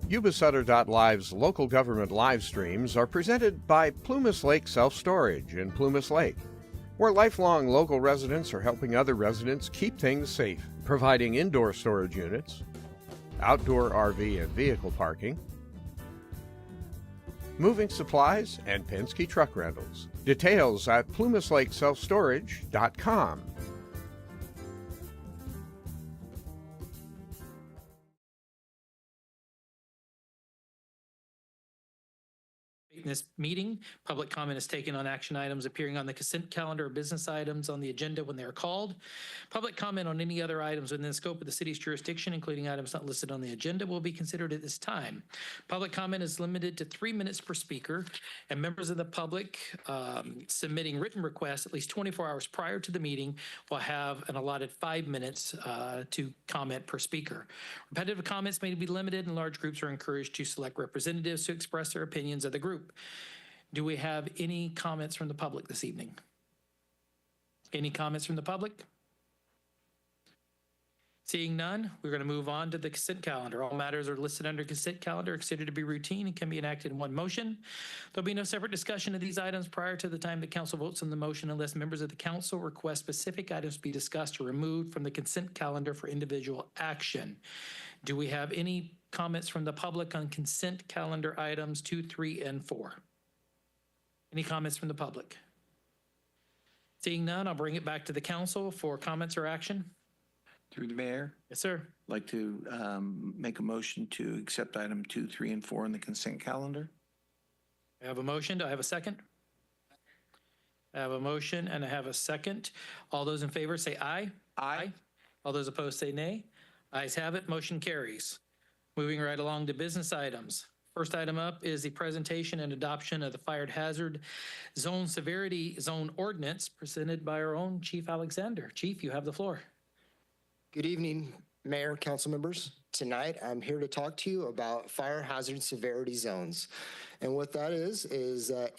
YubaSutter.Live's local government live streams are presented by Plumas Lake Self-Storage in Plumas Lake, where lifelong local residents are helping other residents keep things safe, providing indoor storage units, outdoor RV and vehicle parking, moving supplies, and Penske truck rentals. Details at PlumasLakeSelfStorage.com. In this meeting, public comment is taken on action items appearing on the consent calendar or business items on the agenda when they are called. Public comment on any other items within the scope of the city's jurisdiction, including items not listed on the agenda, will be considered at this time. Public comment is limited to 3 minutes per speaker, and members of the public submitting written requests at least 24 hours prior to the meeting will have an allotted 5 minutes to comment per speaker. Repetitive comments may be limited, and large groups are encouraged to select representatives to express their opinions of the group. Do we have any comments from the public this evening? Any comments from the public? Seeing none, we're going to move on to the consent calendar. All matters are listed under consent calendar, considered to be routine, and can be enacted in one motion. There'll be no separate discussion of these items prior to the time the council votes on the motion unless members of the council request specific items be discussed or removed from the consent calendar for individual action. Do we have any comments from the public on consent calendar items 2, 3, and 4? Any comments from the public? Seeing none, I'll bring it back to the council for comments or action. Through the mayor, Yes, sir. I'd like to make a motion to accept item 2, 3, and 4 on the consent calendar. I have a motion. Do I have a second? I have a motion and I have a second. All those in favor say aye. Aye. All those opposed say nay. Ayes have it. Motion carries. Moving right along to business items. First item up is the presentation and adoption of the Fire Hazard Zone Severity Zone Ordinance presented by our own Chief Alexander. Chief, you have the floor. Good evening, Mayor, council members. Tonight, I'm here to talk to you about fire hazard severity zones. And what that is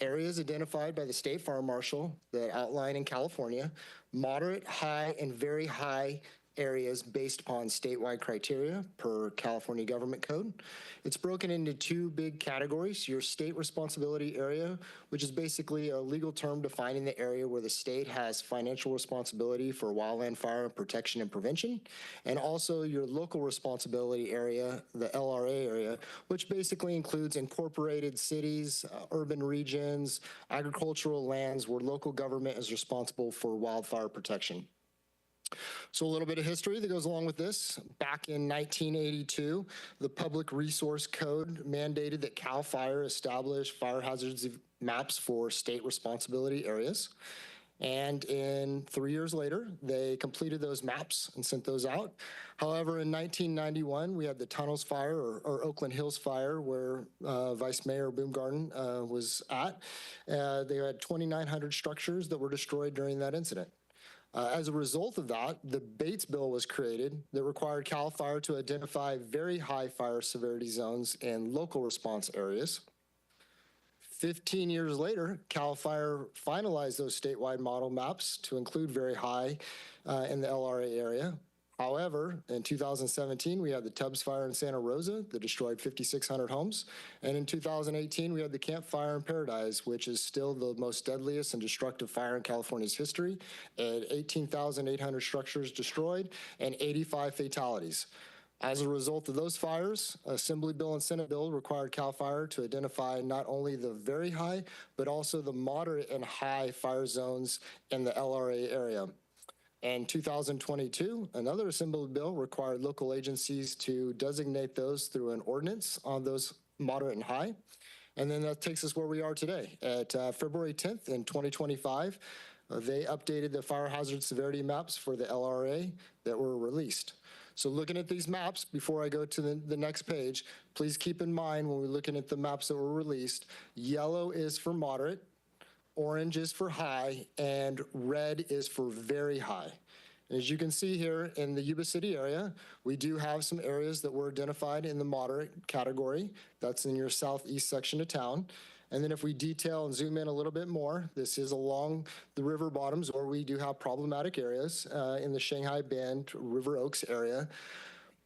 areas identified by the state fire marshal that outline in California, moderate, high, and very high areas based upon statewide criteria per California government code. It's broken into 2 big categories: your state responsibility area, which is basically a legal term defining the area where the state has financial responsibility for wildland fire protection and prevention, and also your local responsibility area, the LRA area, which basically includes incorporated cities, urban regions, agricultural lands where local government is responsible for wildfire protection. So a little bit of history that goes along with this. Back in 1982, the Public Resource Code mandated that CAL FIRE establish fire hazards maps for state responsibility areas. And 3 years later, they completed those maps and sent those out. However, in 1991, we had the Tunnels Fire or Oakland Hills Fire, where Vice Mayor Boomgarden was at. They had 2,900 structures that were destroyed during that incident. As a result of that, the Bates Bill was created that required CAL FIRE to identify very high fire severity zones in local response areas. 15 years later, CAL FIRE finalized those statewide model maps to include very high in the LRA area. However, in 2017, we had the Tubbs Fire in Santa Rosa that destroyed 5,600 homes. And in 2018, we had the Camp Fire in Paradise, which is still the most deadliest and destructive fire in California's history, and 18,800 structures destroyed and 85 fatalities. As a result of those fires, Assembly Bill and Senate Bill required CAL FIRE to identify not only the very high, but also the moderate and high fire zones in the LRA area. In 2022, another Assembly bill required local agencies to designate those through an ordinance on those moderate and high. And then that takes us where we are today. At February 10th in 2025, they updated the fire hazard severity maps for the LRA that were released. So looking at these maps, before I go to the next page, please keep in mind when we're looking at the maps that were released, yellow is for moderate, orange is for high, and red is for very high. As you can see here in the Yuba City area, we do have some areas that were identified in the moderate category. That's in your southeast section of town. And then if we detail and zoom in a little bit more, this is along the river bottoms, or we do have problematic areas in the Shanghai Bend, River Oaks area.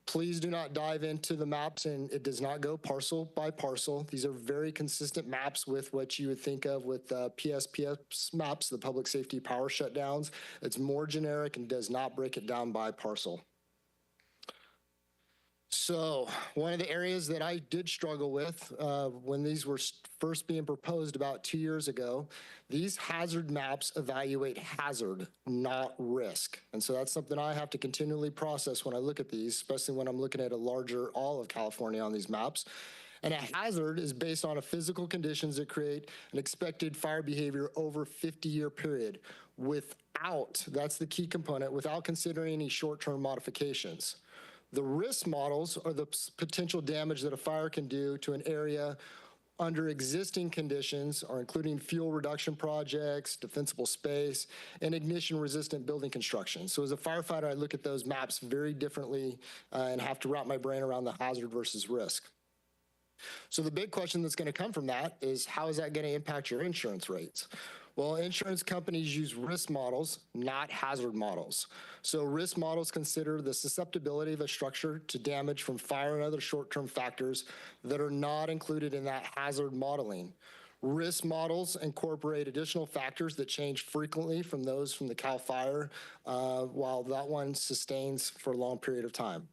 Please do not dive into the maps, and it does not go parcel by parcel. These are very consistent maps with what you would think of with PSPS maps, the public safety power shutdowns. It's more generic and does not break it down by parcel. So one of the areas that I did struggle with when these were first being proposed about 2 years ago, these hazard maps evaluate hazard, not risk. And so that's something I have to continually process when I look at these, especially when I'm looking at a larger all of California on these maps. And a hazard is based on a physical conditions that create an expected fire behavior over a 50-year period without, that's the key component, without considering any short-term modifications. The risk models are the potential damage that a fire can do to an area under existing conditions, or including fuel reduction projects, defensible space, and ignition-resistant building construction. So as a firefighter, I look at those maps very differently and have to wrap my brain around the hazard versus risk. So the big question that's going to come from that is, how is that going to impact your insurance rates? Well, insurance companies use risk models, not hazard models. So risk models consider the susceptibility of a structure to damage from fire and other short-term factors that are not included in that hazard modeling. Risk models incorporate additional factors that change frequently from those from the CAL FIRE, while that one sustains for a long period of time.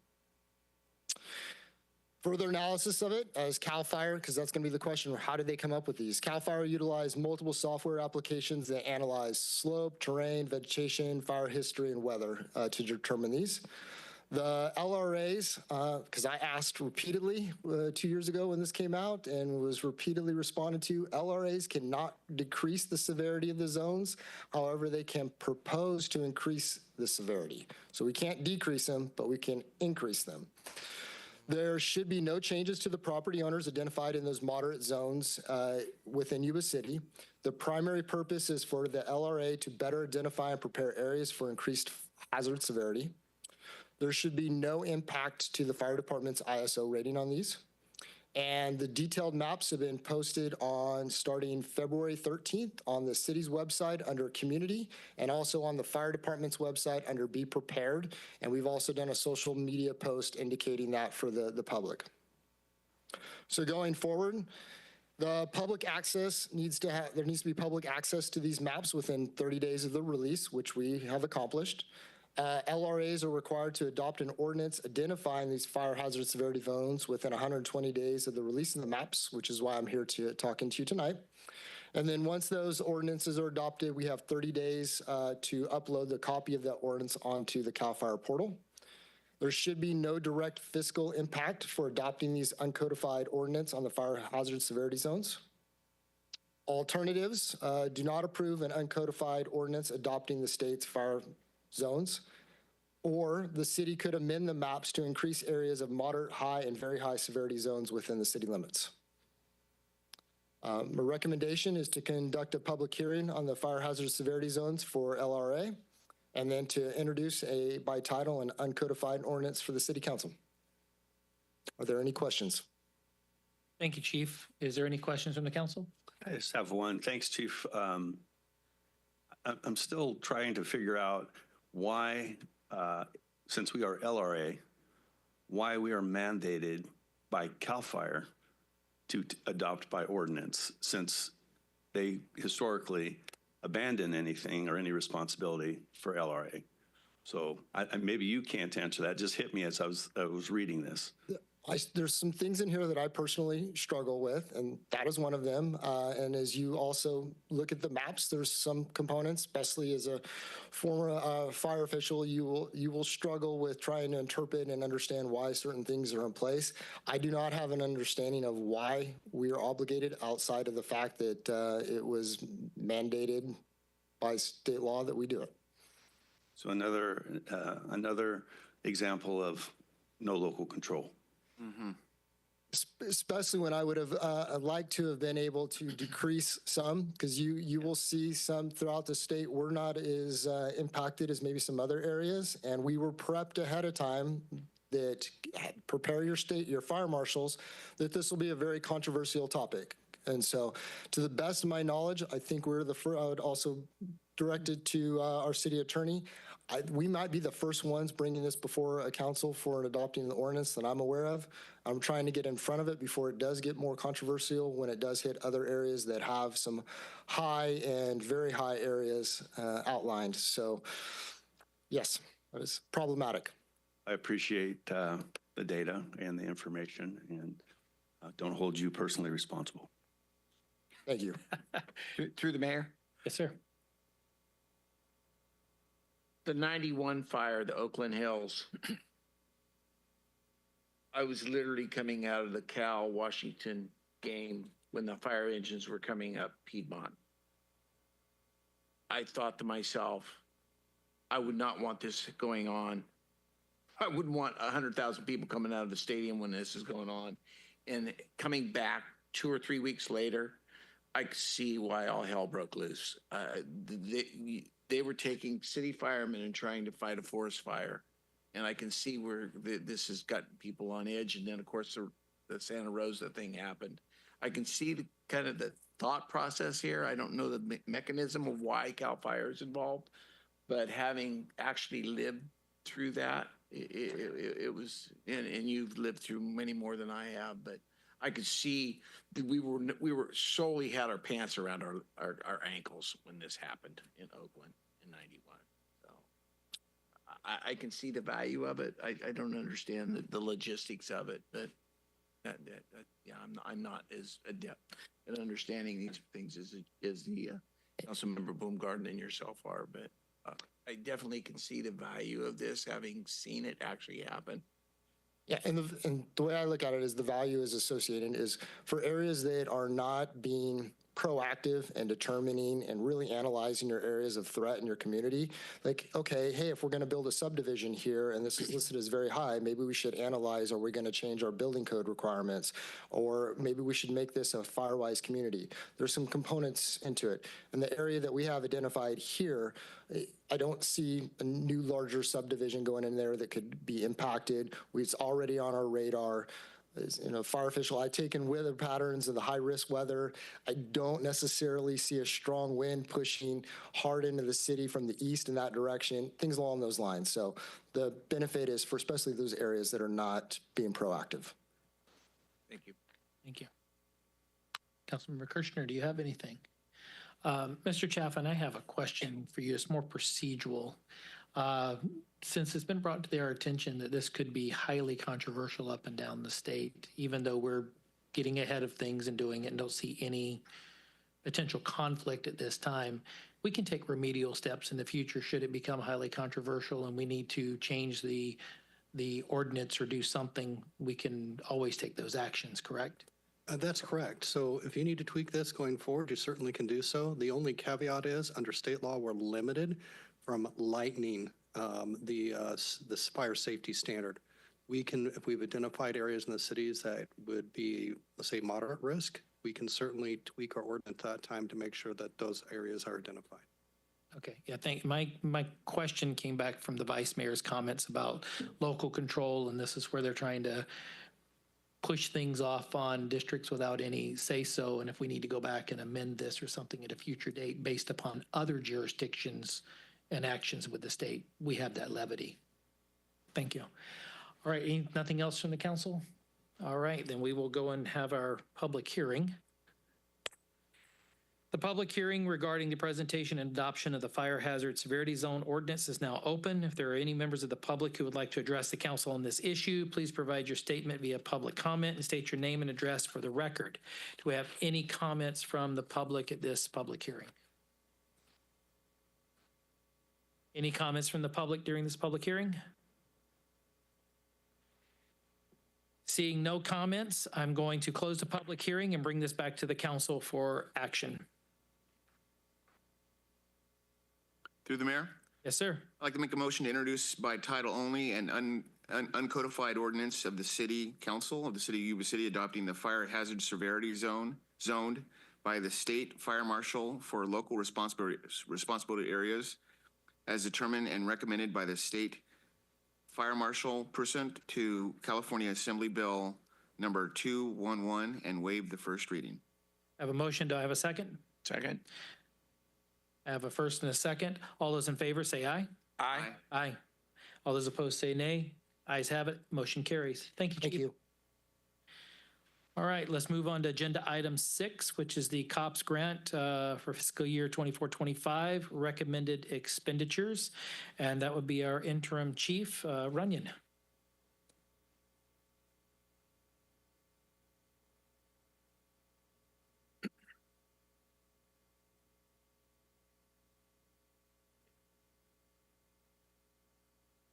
Further analysis of it as CAL FIRE, because that's going to be the question, how did they come up with these? CAL FIRE utilized multiple software applications that analyze slope, terrain, vegetation, fire history, and weather to determine these. The LRAs, because I asked repeatedly 2 years ago when this came out and was repeatedly responded to, LRAs cannot decrease the severity of the zones. However, they can propose to increase the severity. So we can't decrease them, but we can increase them. There should be no changes to the property owners identified in those moderate zones within Yuba City. The primary purpose is for the LRA to better identify and prepare areas for increased hazard severity. There should be no impact to the fire department's ISO rating on these. And the detailed maps have been posted on starting February 13th on the city's website under community, and also on the fire department's website under be prepared. And we've also done a social media post indicating that for the public. So going forward, the public access there needs to be public access to these maps within 30 days of the release, which we have accomplished. LRAs are required to adopt an ordinance identifying these fire hazard severity zones within 120 days of the release of the maps, which is why I'm here talking to you tonight. And then once those ordinances are adopted, we have 30 days to upload the copy of that ordinance onto the CAL FIRE portal. There should be no direct fiscal impact for adopting these uncodified ordinance on the fire hazard severity zones. Alternatives, do not approve an uncodified ordinance adopting the state's fire zones, or the city could amend the maps to increase areas of moderate, high, and very high severity zones within the city limits. My recommendation is to conduct a public hearing on the fire hazard severity zones for LRA, and then to introduce by title an uncodified ordinance for the city council. Are there any questions? Thank you, Chief. Is there any questions from the council? I just have one. Thanks, Chief. I'm still trying to figure out why, since we are LRA, why we are mandated by CAL FIRE to adopt by ordinance, since they historically abandon anything or any responsibility for LRA. So maybe you can't answer that. Just hit me as I was reading this. There's some things in here that I personally struggle with, and that is one of them. And as you also look at the maps, there's some components, especially as a former fire official, you will struggle with trying to interpret and understand why certain things are in place. I do not have an understanding of why we are obligated outside of the fact that it was mandated by state law that we do it. So another example of no local control. Mm-hmm. Especially when I would have liked to have been able to decrease some, because you will see some throughout the state we're not as impacted as maybe some other areas, and we were prepped ahead of time that prepare your fire marshals that this will be a very controversial topic. And so to the best of my knowledge, I think we're I would also direct it to our city attorney. we might be the first ones bringing this before a council for adopting the ordinance that I'm aware of. I'm trying to get in front of it before it does get more controversial when it does hit other areas that have some high and very high areas outlined. So yes, that is problematic. I appreciate the data and the information, and don't hold you personally responsible. Thank you. Through the mayor, Yes, sir. the 91 fire, the Oakland Hills. I was literally coming out of the Cal Washington game when the fire engines were coming up Piedmont. I thought to myself, I would not want this going on. I wouldn't want 100,000 people coming out of the stadium when this is going on. And coming back 2 or 3 weeks later, I could see why all hell broke loose. They were taking city firemen and trying to fight a forest fire. And I can see where this has got people on edge. And then, of course, the Santa Rosa thing happened. I can see the kind of the thought process here. I don't know the mechanism of why CAL FIRE is involved, but having actually lived through that, it was, and you've lived through many more than I have, but I could see that we were solely had our pants around our ankles when this happened in Oakland in 91. So I can see the value of it. I don't understand the logistics of it, but yeah, I'm not as adept at understanding these things as the Councilmember Baumgarten and yourself are, but I definitely can see the value of this, having seen it actually happen. Yeah, and the way I look at it is the value is associated is for areas that are not being proactive and determining and really analyzing your areas of threat in your community. Like, okay, hey, if we're going to build a subdivision here and this is listed as very high, maybe we should analyze, are we going to change our building code requirements? Or maybe we should make this a firewise community. There's some components into it. And the area that we have identified here, I don't see a new larger subdivision going in there that could be impacted. It's already on our radar. As, fire official, I take in weather patterns of the high risk weather. I don't necessarily see a strong wind pushing hard into the city from the east in that direction, things along those lines. So the benefit is for especially those areas that are not being proactive. Thank you. Thank you. Councilmember Kirchner, do you have anything? Mr. Chaffin, I have a question for you. It's more procedural. Since it's been brought to our attention that this could be highly controversial up and down the state, even though we're getting ahead of things and doing it and don't see any potential conflict at this time, we can take remedial steps in the future should it become highly controversial and we need to change the ordinance or do something. We can always take those actions, correct? That's correct. So if you need to tweak this going forward, you certainly can do so. The only caveat is under state law, we're limited from lightening the fire safety standard. We can, if we've identified areas in the cities that would be, let's say, moderate risk, we can certainly tweak our ordinance at that time to make sure that those areas are identified. Okay, yeah, thank my question came back from the vice mayor's comments about local control, and this is where they're trying to push things off on districts without any say-so, and if we need to go back and amend this or something at a future date based upon other jurisdictions and actions with the state, we have that levity. Thank you. All right, nothing else from the council? All right, then we will go and have our public hearing. The public hearing regarding the presentation and adoption of the fire hazard severity zone ordinance is now open. If there are any members of the public who would like to address the council on this issue, please provide your statement via public comment and state your name and address for the record. Do we have any comments from the public at this public hearing? Any comments from the public during this public hearing? Seeing no comments, I'm going to close the public hearing and bring this back to the council for action. Through the mayor, Yes, sir. I'd like to make a motion to introduce by title only an uncodified ordinance of the City Council of the City of Yuba City adopting the fire hazard severity zoned by the state fire marshal for local responsibility areas as determined and recommended by the state fire marshal pursuant to California Assembly Bill number 211 and waive the first reading. I have a motion. Do I have a second? Second. I have a first and a second. All those in favor say aye. Aye. Aye. All those opposed say nay. Ayes have it. Motion carries. Thank you, Chief. Thank you. All right, let's move on to agenda item 6, which is the COPS grant for fiscal year 24-25 recommended expenditures. And that would be our interim chief, Runyon.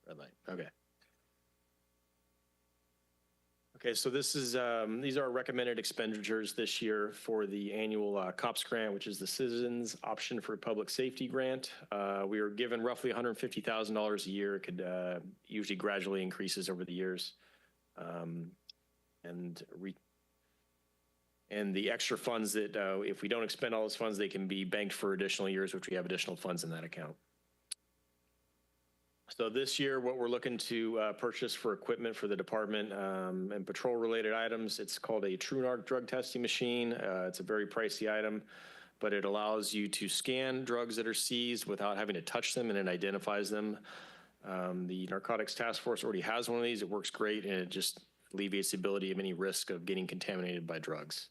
Red light, okay. Okay, so this is, these are recommended expenditures this year for the annual COPS grant, which is the Citizens Option for Public Safety Grant. We are given roughly $150,000 a year. It could usually gradually increases over the years. And the extra funds that, if we don't expend all those funds, they can be banked for additional years, which we have additional funds in that account. So this year, what we're looking to purchase for equipment for the department and patrol-related items, it's called a TruNarc drug testing machine. It's a very pricey item, but it allows you to scan drugs that are seized without having to touch them, and it identifies them. The Narcotics Task Force already has one of these. It works great, and it just alleviates the ability of any risk of getting contaminated by drugs.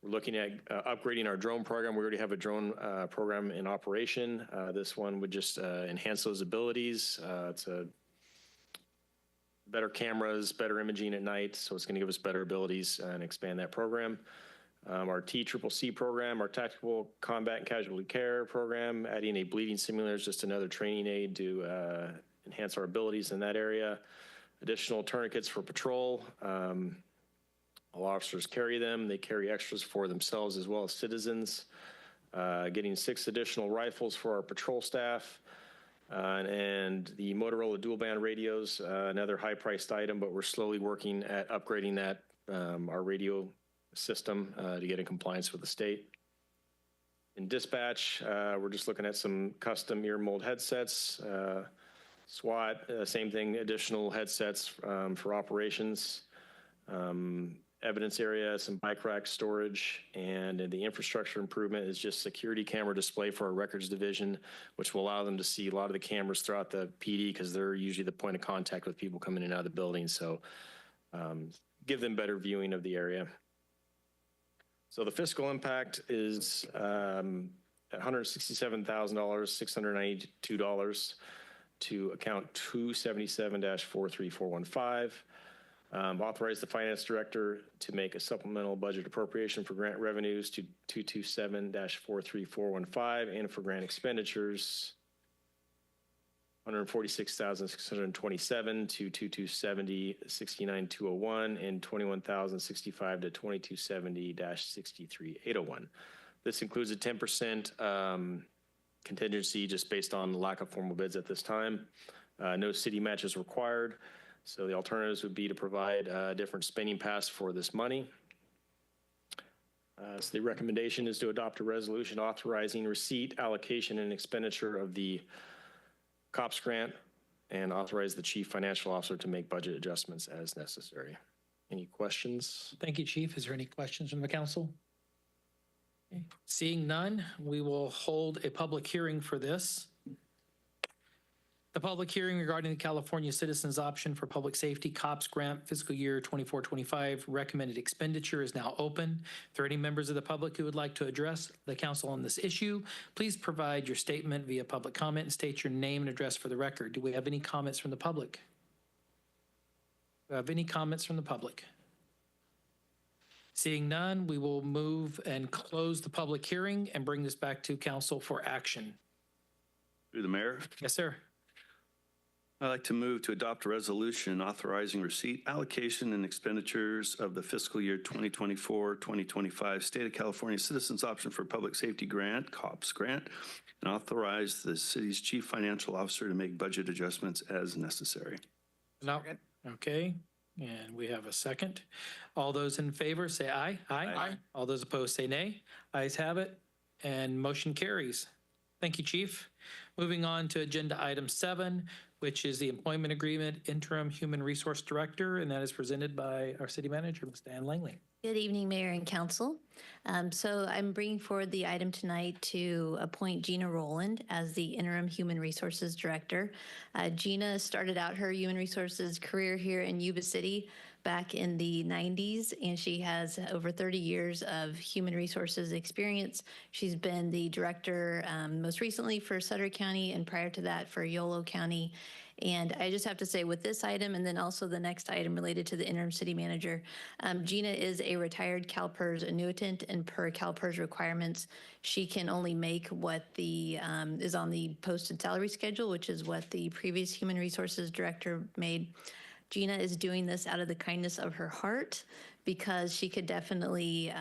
We're looking at upgrading our drone program. We already have a drone program in operation. This one would just enhance those abilities. It's a better cameras, better imaging at night, so it's going to give us better abilities and expand that program. Our TCCC program, our Tactical Combat and Casualty Care program, adding a bleeding simulator is just another training aid to enhance our abilities in that area. Additional tourniquets for patrol. All officers carry them. They carry extras for themselves as well as citizens. Getting 6 additional rifles for our patrol staff. And the Motorola dual band radios, another high-priced item, but we're slowly working at upgrading that, our radio system to get in compliance with the state. In dispatch, we're just looking at some custom ear mold headsets. SWAT, same thing, additional headsets for operations. Evidence area, some bike rack storage, and the infrastructure improvement is just security camera display for our records division, which will allow them to see a lot of the cameras throughout the PD because they're usually the point of contact with people coming in and out of the building. So give them better viewing of the area. So the fiscal impact is $167,692 to account 277-43415. Authorize the finance director to make a supplemental budget appropriation for grant revenues to 227-43415 and for grant expenditures $146,627 to 2270-69-201 and $21,065 to 2270-63-801. This includes a 10% contingency just based on the lack of formal bids at this time. No city matches required. So the alternatives would be to provide a different spending pass for this money. So the recommendation is to adopt a resolution authorizing receipt, allocation, and expenditure of the COPS grant and authorize the chief financial officer to make budget adjustments as necessary. Any questions? Thank you, Chief. Is there any questions from the council? Okay. Seeing none, we will hold a public hearing for this. The public hearing regarding the California Citizens Option for Public Safety COPS Grant fiscal year 24-25 recommended expenditure is now open. If there are any members of the public who would like to address the council on this issue, please provide your statement via public comment and state your name and address for the record. Do we have any comments from the public? Do we have any comments from the public? Seeing none, we will move and close the public hearing and bring this back to council for action. Through the mayor, Yes, sir. I'd like to move to adopt a resolution authorizing receipt, allocation, and expenditures of the fiscal year 2024-2025 State of California Citizens Option for Public Safety Grant, COPS grant, and authorize the city's chief financial officer to make budget adjustments as necessary. No. Okay, and we have a second. All those in favor say aye. Aye. All those opposed say nay. Ayes have it, and motion carries. Thank you, Chief. Moving on to agenda item 7, which is the employment agreement interim human resource director, and that is presented by our city manager, Ms. Diane Langley. Good evening, Mayor and Council. So I'm bringing forward the item tonight to appoint Gina Rowland as the interim Human Resources Director. Gina started out her human resources career here in Yuba City back in the 90s, and she has over 30 years of human resources experience. She's been the director most recently for Sutter County, and prior to that for Yolo County. And I just have to say, with this item and then also the next item related to the interim city manager, Gina is a retired CalPERS annuitant, and per CalPERS requirements, she can only make what the is on the posted salary schedule, which is what the previous human resources director made. Gina is doing this out of the kindness of her heart because she could definitely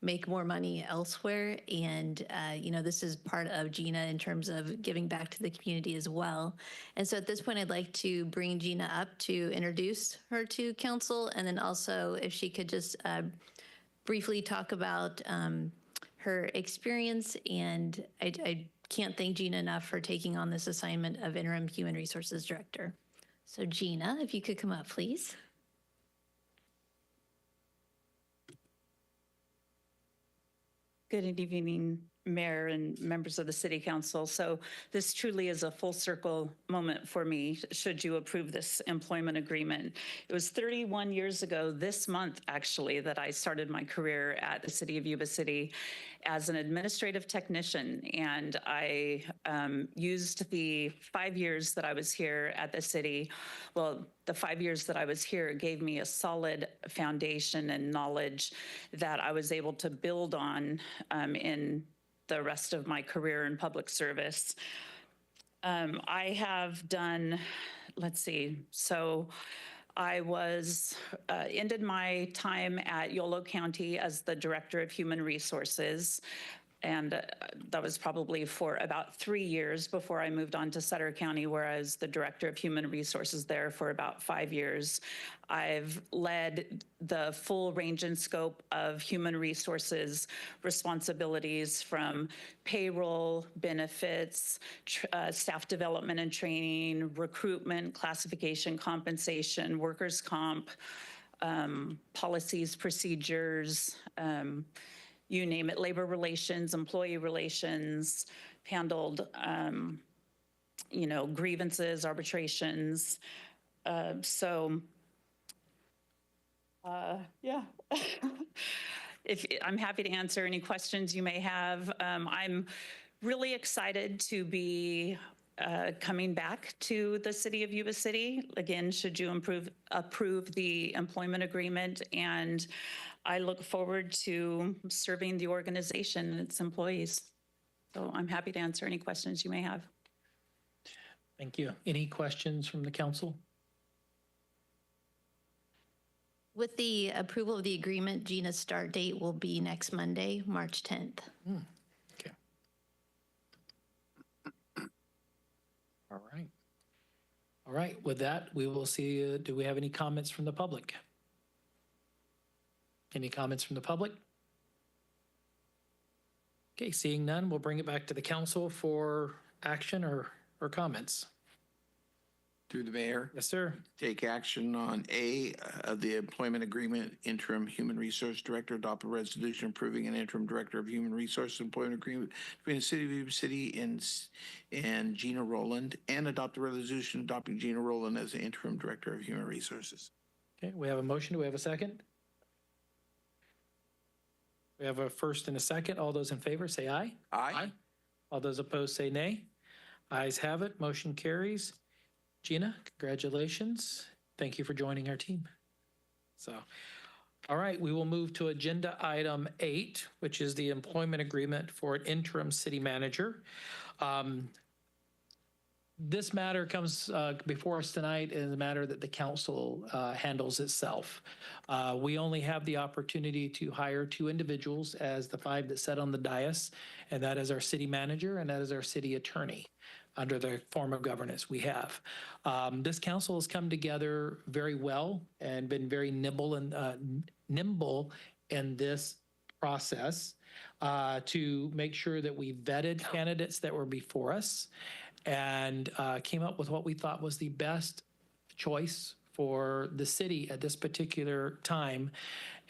make more money elsewhere. And, this is part of Gina in terms of giving back to the community as well. And so at this point, I'd like to bring Gina up to introduce her to council. And then also if she could just briefly talk about her experience. And I can't thank Gina enough for taking on this assignment of interim human resources director. So Gina, if you could come up, please. Good evening, Mayor and members of the City Council. So this truly is a full circle moment for me, should you approve this employment agreement. It was 31 years ago this month, actually, that I started my career at the City of Yuba City as an administrative technician. And I used the 5 years that I was here at the city. Well, the 5 years that I was here gave me a solid foundation and knowledge that I was able to build on in the rest of my career in public service. I have done, let's see, so I ended my time at Yolo County as the Director of Human Resources. And that was probably for about 3 years before I moved on to Sutter County, where I was the Director of Human Resources there for about 5 years. I've led the full range and scope of human resources responsibilities, from payroll, benefits, staff development and training, recruitment, classification, compensation, workers' comp, policies, procedures, you name it, labor relations, employee relations, handled, grievances, arbitrations. Yeah. I'm happy to answer any questions you may have. I'm really excited to be coming back to the City of Yuba City. Again, should you approve the employment agreement, and I look forward to serving the organization and its employees. So I'm happy to answer any questions you may have. Thank you. Any questions from the council? With the approval of the agreement, Gina's start date will be next Monday, March 10th. Okay. All right. All right. With that, we will see. Do we have any comments from the public? Any comments from the public? Okay, seeing none, we'll bring it back to the council for action or comments. Through the mayor, Yes, sir. take action on A, of the employment agreement, interim human resource director, adopt a resolution approving an interim director of human resources employment agreement between the City of Yuba City and Gina Rowland, and adopt a resolution adopting Gina Rowland as the interim director of human resources. Okay, we have a motion. Do we have a second? We have a first and a second. All those in favor say aye. Aye. All those opposed say nay. Ayes have it. Motion carries. Gina, congratulations. Thank you for joining our team. All right, we will move to agenda item 8, which is the employment agreement for an interim city manager. This matter comes before us tonight in a matter that the council handles itself. We only have the opportunity to hire 2 individuals as the 5 that sat on the dais, and that is our city manager and that is our city attorney under the form of governance we have. This council has come together very well and been very nimble in this process to make sure that we vetted candidates that were before us and came up with what we thought was the best choice for the city at this particular time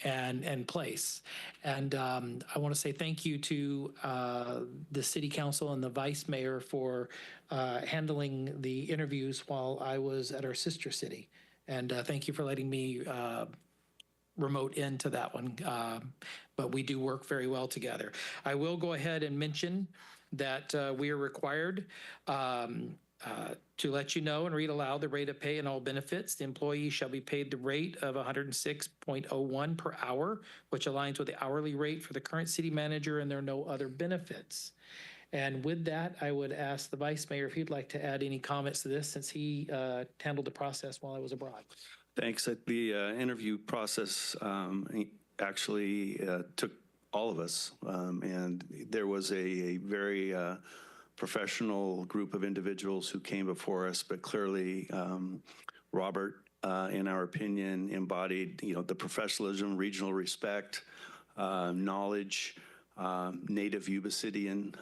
and place. And I want to say thank you to the city council and the vice mayor for handling the interviews while I was at our sister city. And thank you for letting me remote into that one. But we do work very well together. I will go ahead and mention that we are required to let you know and read aloud the rate of pay and all benefits. The employee shall be paid the rate of 106.01 per hour, which aligns with the hourly rate for the current city manager, and there are no other benefits. And with that, I would ask the vice mayor if he'd like to add any comments to this, since he handled the process while I was abroad. Thanks. The interview process actually took all of us, and there was a very professional group of individuals who came before us, but clearly Robert, in our opinion, embodied, the professionalism, regional respect, knowledge, native Yuba Cityan,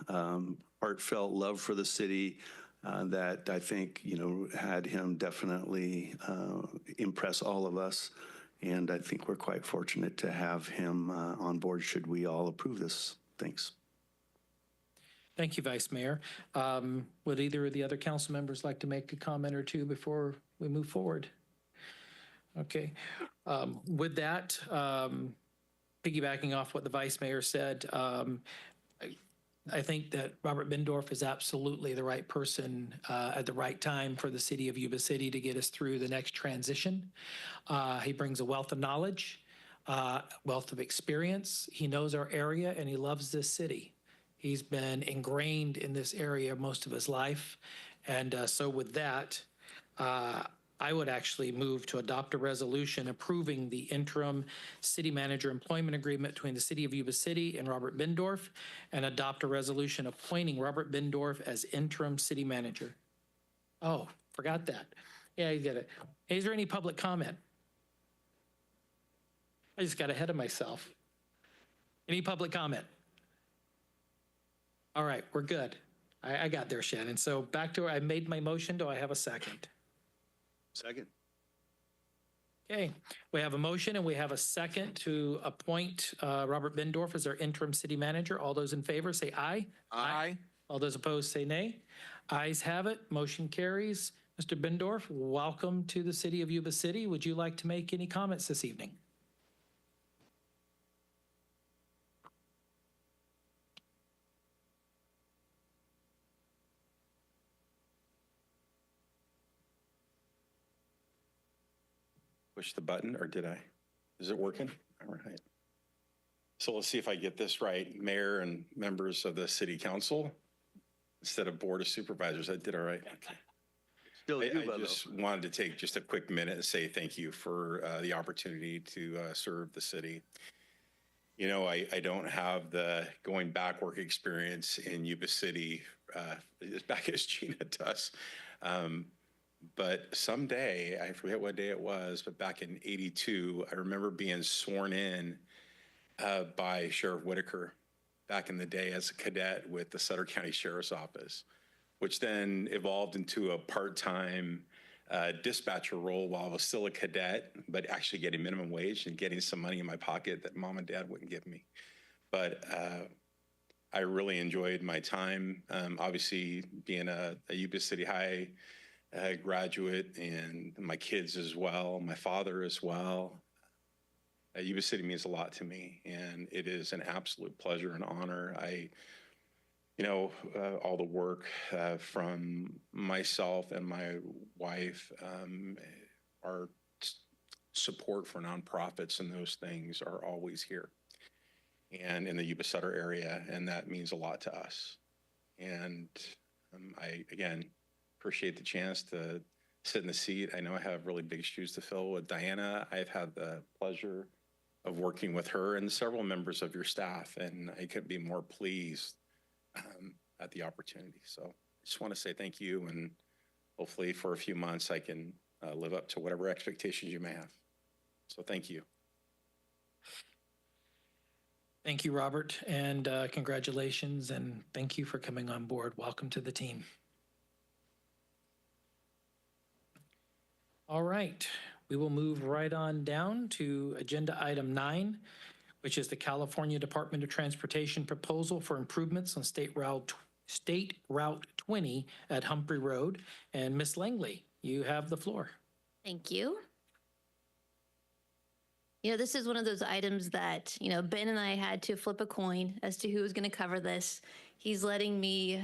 heartfelt love for the city that I think, had him definitely impress all of us. And I think we're quite fortunate to have him on board should we all approve this. Thanks. Thank you, Vice Mayor. Would either of the other council members like to make a comment or two before we move forward? Okay. With that, piggybacking off what the Vice Mayor said, I think that Robert Bendorf is absolutely the right person at the right time for the city of Yuba City to get us through the next transition. He brings a wealth of knowledge, wealth of experience. He knows our area and he loves this city. He's been ingrained in this area most of his life. And so with that, I would actually move to adopt a resolution approving the interim city manager employment agreement between the city of Yuba City and Robert Bendorf, and adopt a resolution appointing Robert Bendorf as interim city manager. Oh, forgot that. Yeah, you get it. Is there any public comment? I just got ahead of myself. Any public comment? All right, we're good. I got there, Shannon. So back to where I made my motion. Do I have a second? Second. Okay, we have a motion and we have a second to appoint Robert Bendorf as our interim city manager. All those in favor say aye. Aye. All those opposed say nay. Ayes have it. Motion carries. Mr. Bendorf, welcome to the city of Yuba City. Would you like to make any comments this evening? Push the button, or did I? Is it working? All right. So let's see if I get this right. Mayor and members of the city council instead of board of supervisors. I did all right. Okay. Still I just wanted to take just a quick minute and say thank you for the opportunity to serve the city. I don't have the going back work experience in Yuba City as back as Gina does. But someday, I forget what day it was, but back in '82, I remember being sworn in by Sheriff Whitaker back in the day as a cadet with the Sutter County Sheriff's Office, which then evolved into a part-time dispatcher role while I was still a cadet, but actually getting minimum wage and getting some money in my pocket that mom and dad wouldn't give me. But I really enjoyed my time. Obviously, being a Yuba City High graduate, and my kids as well, my father as well. Yuba City means a lot to me, and it is an absolute pleasure and honor. All the work from myself and my wife, our support for nonprofits and those things are always here and in the Yuba Sutter area, and that means a lot to us. And I, again, appreciate the chance to sit in the seat. I know I have really big shoes to fill with Diana. I've had the pleasure of working with her and several members of your staff, and I couldn't be more pleased at the opportunity. So I just want to say thank you, and hopefully for a few months I can live up to whatever expectations you may have. So thank you. Thank you, Robert, and congratulations, and thank you for coming on board. Welcome to the team. All right, We will move right on down to agenda item 9, which is the California Department of Transportation proposal for improvements on State Route 20 at Humphrey Road. And Ms. Langley, you have the floor. Thank you. This is one of those items that, Ben and I had to flip a coin as to who was going to cover this. He's letting me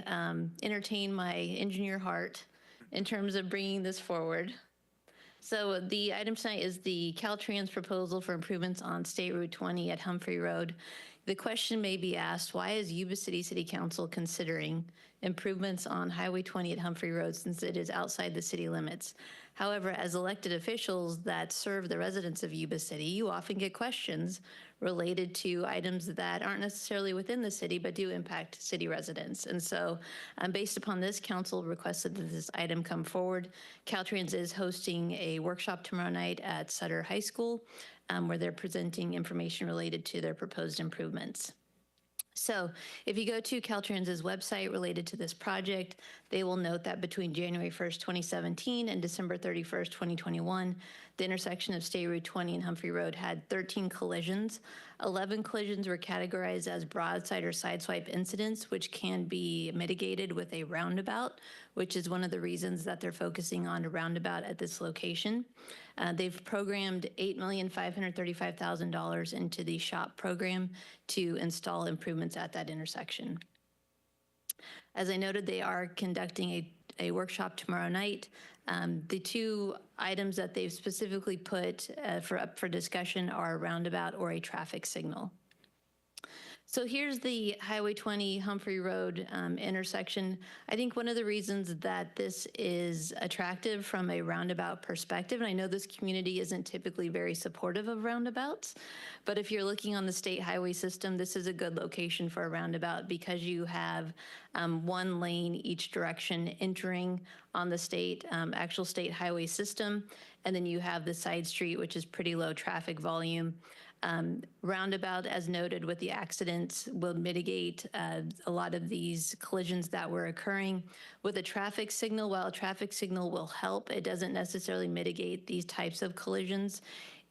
entertain my engineer heart in terms of bringing this forward. So the item tonight is the Caltrans proposal for improvements on State Route 20 at Humphrey Road. The question may be asked, why is Yuba City City Council considering improvements on Highway 20 at Humphrey Road since it is outside the city limits? However, as elected officials that serve the residents of Yuba City, you often get questions related to items that aren't necessarily within the city but do impact city residents. And so based upon this, council requested that this item come forward. Caltrans is hosting a workshop tomorrow night at Sutter High School where they're presenting information related to their proposed improvements. So if you go to Caltrans's website related to this project, they will note that between January 1st, 2017 and December 31st, 2021, the intersection of State Route 20 and Humphrey Road had 13 collisions. 11 collisions were categorized as broadside or sideswipe incidents, which can be mitigated with a roundabout, which is one of the reasons that they're focusing on a roundabout at this location. They've programmed $8,535,000 into the SHOP program to install improvements at that intersection. As I noted, they are conducting a workshop tomorrow night. The two items that they've specifically put up for discussion are a roundabout or a traffic signal. So here's the Highway 20 Humphrey Road intersection. I think one of the reasons that this is attractive from a roundabout perspective, and I know this community isn't typically very supportive of roundabouts, but if you're looking on the state highway system, this is a good location for a roundabout because you have one lane each direction entering on the actual state highway system, and then you have the side street, which is pretty low traffic volume. Roundabout, as noted with the accidents, will mitigate a lot of these collisions that were occurring. With a traffic signal, while a traffic signal will help, it doesn't necessarily mitigate these types of collisions.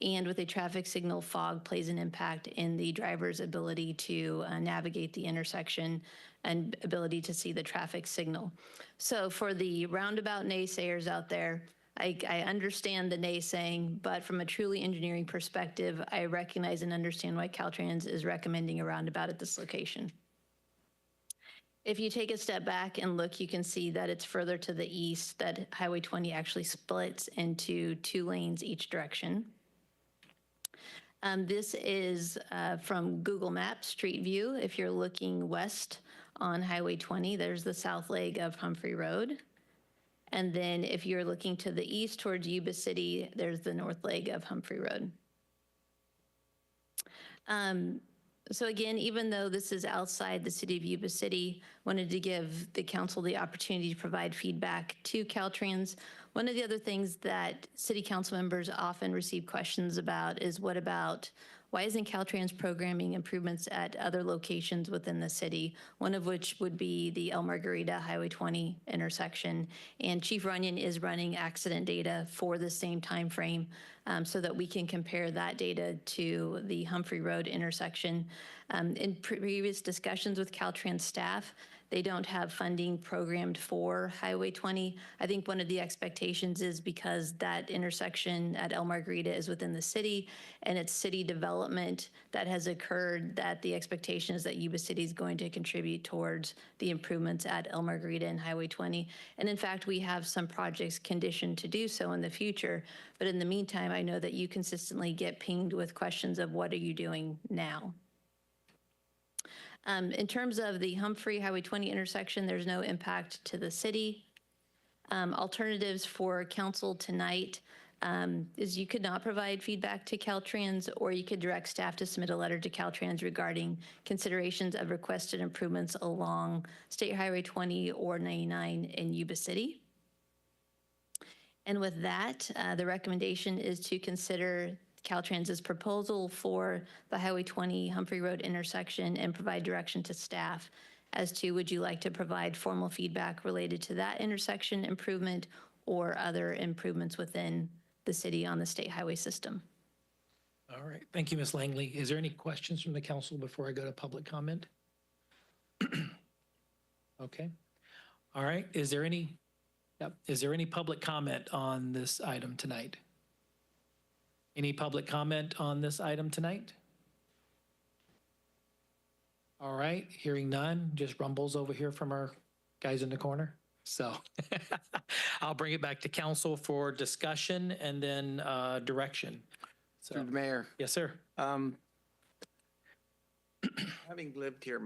And with a traffic signal, fog plays an impact in the driver's ability to navigate the intersection and ability to see the traffic signal. So for the roundabout naysayers out there, I understand the naysaying, but from a truly engineering perspective, I recognize and understand why Caltrans is recommending a roundabout at this location. If you take a step back and look, you can see that it's further to the east that Highway 20 actually splits into 2 lanes each direction. This is from Google Maps Street View. If you're looking west on Highway 20, there's the south leg of Humphrey Road. And then if you're looking to the east towards Yuba City, there's the north leg of Humphrey Road. So again, even though this is outside the city of Yuba City, wanted to give the council the opportunity to provide feedback to Caltrans. One of the other things that city council members often receive questions about is why isn't Caltrans programming improvements at other locations within the city, one of which would be the El Margarita Highway 20 intersection. And Chief Runyon is running accident data for the same time frame so that we can compare that data to the Humphrey Road intersection. In previous discussions with Caltrans staff, they don't have funding programmed for Highway 20. I think one of the expectations is because that intersection at El Margarita is within the city and it's city development that has occurred, that the expectation is that Yuba City is going to contribute towards the improvements at El Margarita and Highway 20. And in fact, we have some projects conditioned to do so in the future. But in the meantime, I know that you consistently get pinged with questions of what are you doing now? In terms of the Humphrey Highway 20 intersection, there's no impact to the city. Alternatives for council tonight is you could not provide feedback to Caltrans, or you could direct staff to submit a letter to Caltrans regarding considerations of requested improvements along State Highway 20 or 99 in Yuba City. And with that, the recommendation is to consider Caltrans's proposal for the Highway 20 Humphrey Road intersection and provide direction to staff as to would you like to provide formal feedback related to that intersection improvement or other improvements within the city on the state highway system. All right. Thank you, Ms. Langley. Is there any questions from the council before I go to public comment? Okay. All right. Is there any public comment on this item tonight? Any public comment on this item tonight? All right. Hearing none, just rumbles over here from our guys in the corner. So I'll bring it back to council for discussion and then direction. So, Through the mayor. yes, sir. Having lived here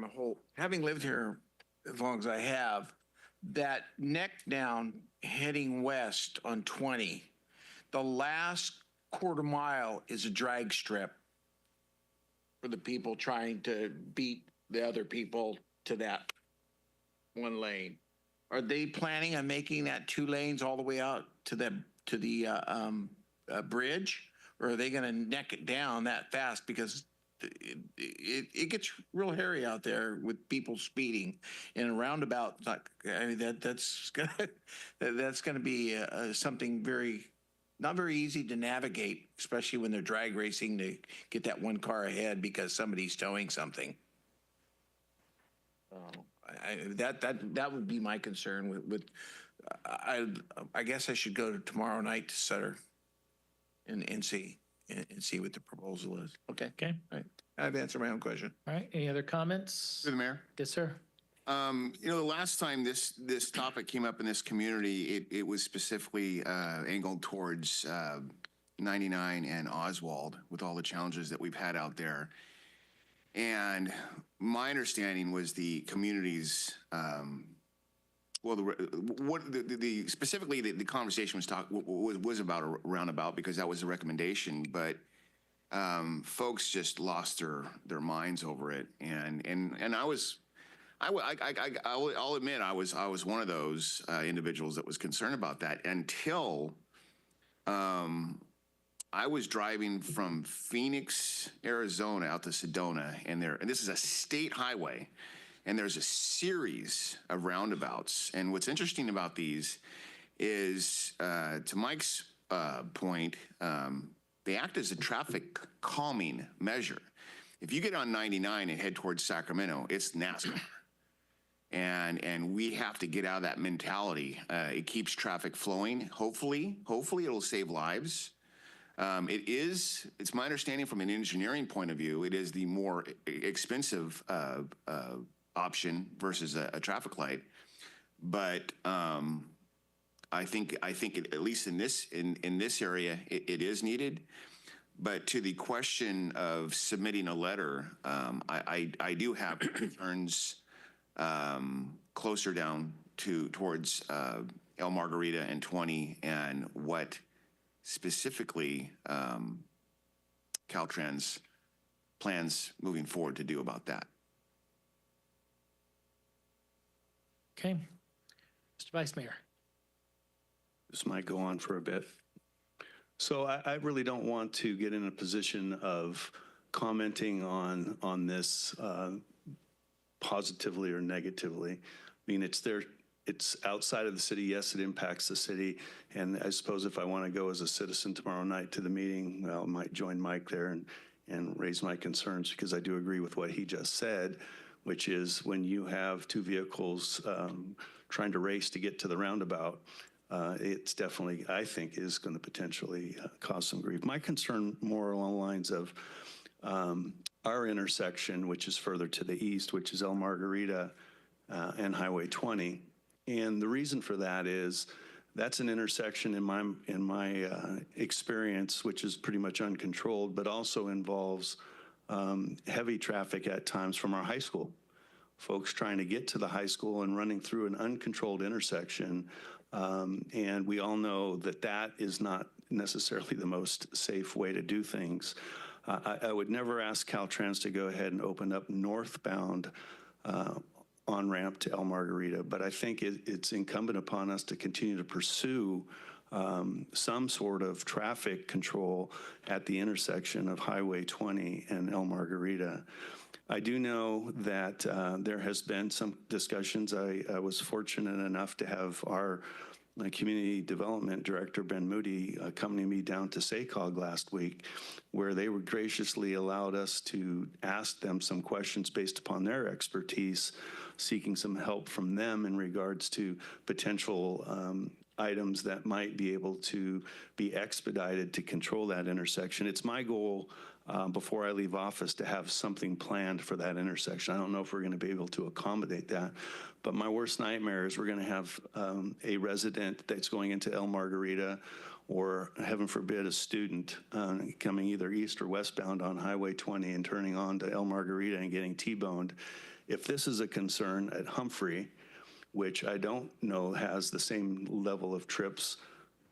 as long as I have, that neck down heading west on 20, the last quarter mile is a drag strip for the people trying to beat the other people to that one lane. Are they planning on making that 2 lanes all the way out to the bridge? Or are they going to neck it down that fast? Because it gets real hairy out there with people speeding in a roundabout. I mean, that's gonna be something not very easy to navigate, especially when they're drag racing to get that one car ahead because somebody's towing something. That would be my concern with I guess I should go to tomorrow night to Sutter and see what the proposal is. Okay. Okay. All right. I've answered my own question. All right. Any other comments? Through the mayor. Yes, sir. The last time this topic came up in this community, it was specifically angled towards 99 and Oswald with all the challenges that we've had out there. And my understanding was the community's, specifically the conversation was about a roundabout because that was a recommendation, but folks just lost their minds over it. And I'll admit I was one of those individuals that was concerned about that until I was driving from Phoenix, Arizona out to Sedona, and this is a state highway, and there's a series of roundabouts. And what's interesting about these is, to Mike's point, they act as a traffic calming measure. If you get on 99 and head towards Sacramento, it's NASCAR. And we have to get out of that mentality. It keeps traffic flowing. Hopefully it'll save lives. It's my understanding from an engineering point of view, it is the more expensive option versus a traffic light. But I think at least in this area, it is needed. But to the question of submitting a letter, I do have concerns closer down towards El Margarita and 20 and what specifically Caltrans plans moving forward to do about that. Okay. Mr. Vice Mayor. This might go on for a bit. So I really don't want to get in a position of commenting on this positively or negatively. I mean, it's outside of the city. Yes, it impacts the city. And I suppose if I want to go as a citizen tomorrow night to the meeting, well, I might join Mike there and raise my concerns because I do agree with what he just said, which is when you have 2 vehicles trying to race to get to the roundabout, it's definitely, I think, is going to potentially cause some grief. My concern more along the lines of our intersection, which is further to the east, which is El Margarita and Highway 20. And the reason for that is that's an intersection in my experience, which is pretty much uncontrolled, but also involves heavy traffic at times from our high school. Folks trying to get to the high school and running through an uncontrolled intersection. And we all know that is not necessarily the most safe way to do things. I would never ask Caltrans to go ahead and open up northbound on-ramp to El Margarita, but I think it's incumbent upon us to continue to pursue some sort of traffic control at the intersection of Highway 20 and El Margarita. I do know that there has been some discussions. I was fortunate enough to have our my community development director, Ben Moody, accompanied me down to SACOG last week, where they were graciously allowed us to ask them some questions based upon their expertise, seeking some help from them in regards to potential items that might be able to be expedited to control that intersection. It's my goal before I leave office to have something planned for that intersection. I don't know if we're going to be able to accommodate that, but my worst nightmare is we're going to have a resident that's going into El Margarita, or heaven forbid, a student coming either east or westbound on Highway 20 and turning on to El Margarita and getting T-boned. If this is a concern at Humphrey, which I don't know has the same level of trips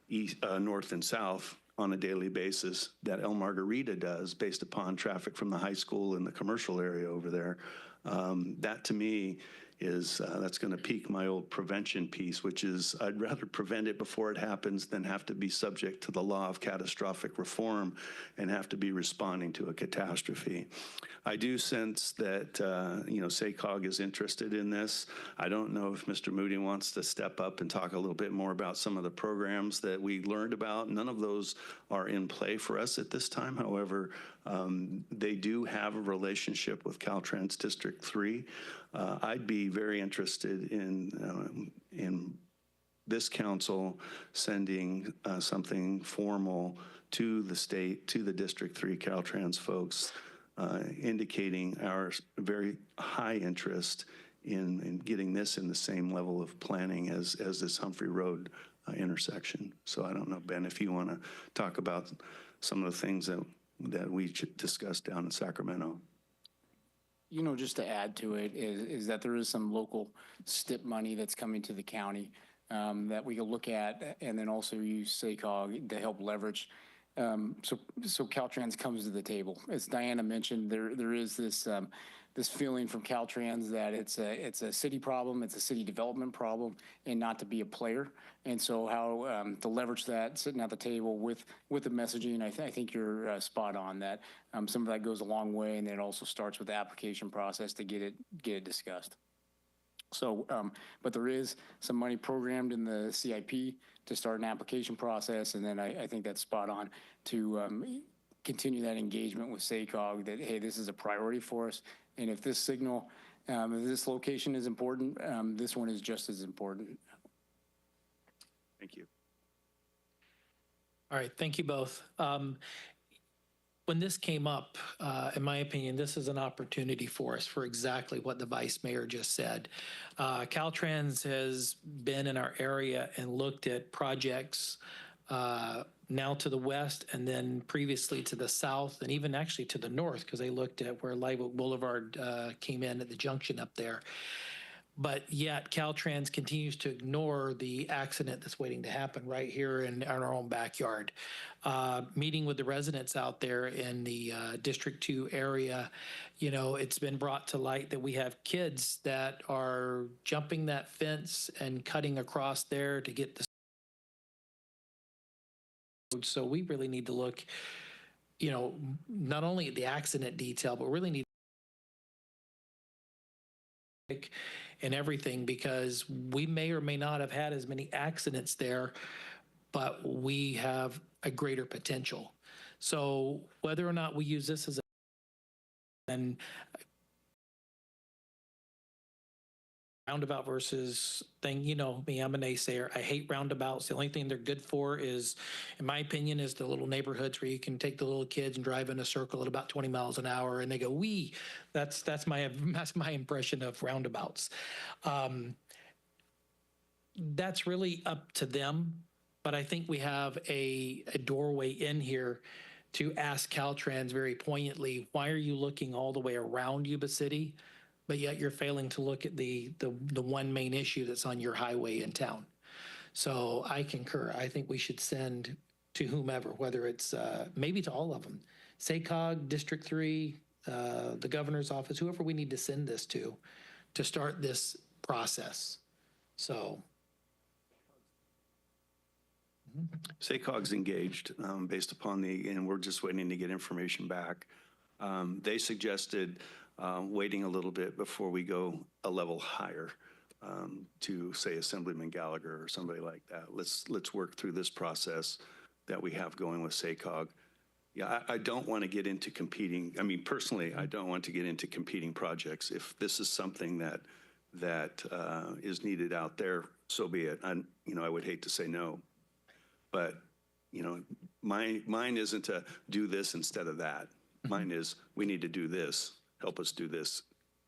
east, north and south on a daily basis that El Margarita does based upon traffic from the high school and the commercial area over there, that to me is that's going to pique my old prevention piece, which is I'd rather prevent it before it happens than have to be subject to the law of catastrophic reform and have to be responding to a catastrophe. I do sense that, SACOG is interested in this. I don't know if Mr. Moody wants to step up and talk a little bit more about some of the programs that we learned about. None of those are in play for us at this time. However, they do have a relationship with Caltrans District 3. I'd be very interested in this council sending something formal to the state, to the District 3 Caltrans folks, indicating our very high interest in getting this in the same level of planning as this Humphrey Road intersection. So I don't know, Ben, if you want to talk about some of the things that we discussed down in Sacramento. Just to add to it is that there is some local STIP money that's coming to the county that we can look at, and then also use SACOG to help leverage. So Caltrans comes to the table. As Diana mentioned, there is this feeling from Caltrans that it's a city problem, it's a city development problem, and not to be a player. And so how to leverage that, sitting at the table with the messaging, I think you're spot on that. Some of that goes a long way, and then it also starts with the application process to get it discussed. So, but there is some money programmed in the CIP to start an application process, and then I think that's spot on to continue that engagement with SACOG that, hey, this is a priority for us, and if this signal, if this location is important, this one is just as important. Thank you. All right, thank you both. When this came up, in my opinion, this is an opportunity for us for exactly what the Vice Mayor just said. Caltrans has been in our area and looked at projects now to the west and then previously to the south and even actually to the north, because they looked at where Live Oak Boulevard came in at the junction up there. But yet Caltrans continues to ignore the accident that's waiting to happen right here in our own backyard. Meeting with the residents out there in the District 2 area, it's been brought to light that we have kids that are jumping that fence and cutting across there to get the road. So we really need to look, not only at the accident detail, but really need and everything, because we may or may not have had as many accidents there, but we have a greater potential. So whether or not we use this as a roundabout versus thing, me, I'm a naysayer. I hate roundabouts. The only thing they're good for is, in my opinion, is the little neighborhoods where you can take the little kids and drive in a circle at about 20 miles an hour and they go, wee. That's my impression of roundabouts. That's really up to them. But I think we have a doorway in here to ask Caltrans very poignantly, why are you looking all the way around Yuba City, but yet you're failing to look at the one main issue that's on your highway in town? So I concur. I think we should send to whomever, whether it's maybe to all of them, SACOG, District 3, the governor's office, whoever we need to send this to start this process. So. SACOG's engaged based upon and we're just waiting to get information back. They suggested waiting a little bit before we go a level higher. to say Assemblyman Gallagher or somebody like that. Let's work through this process that we have going with SACOG. Yeah, I don't want to get into competing. I mean, personally, I don't want to get into competing projects. If this is something that is needed out there, so be it. I would hate to say no, but mine isn't to do this instead of that. Mine is we need to do this. Help us do this,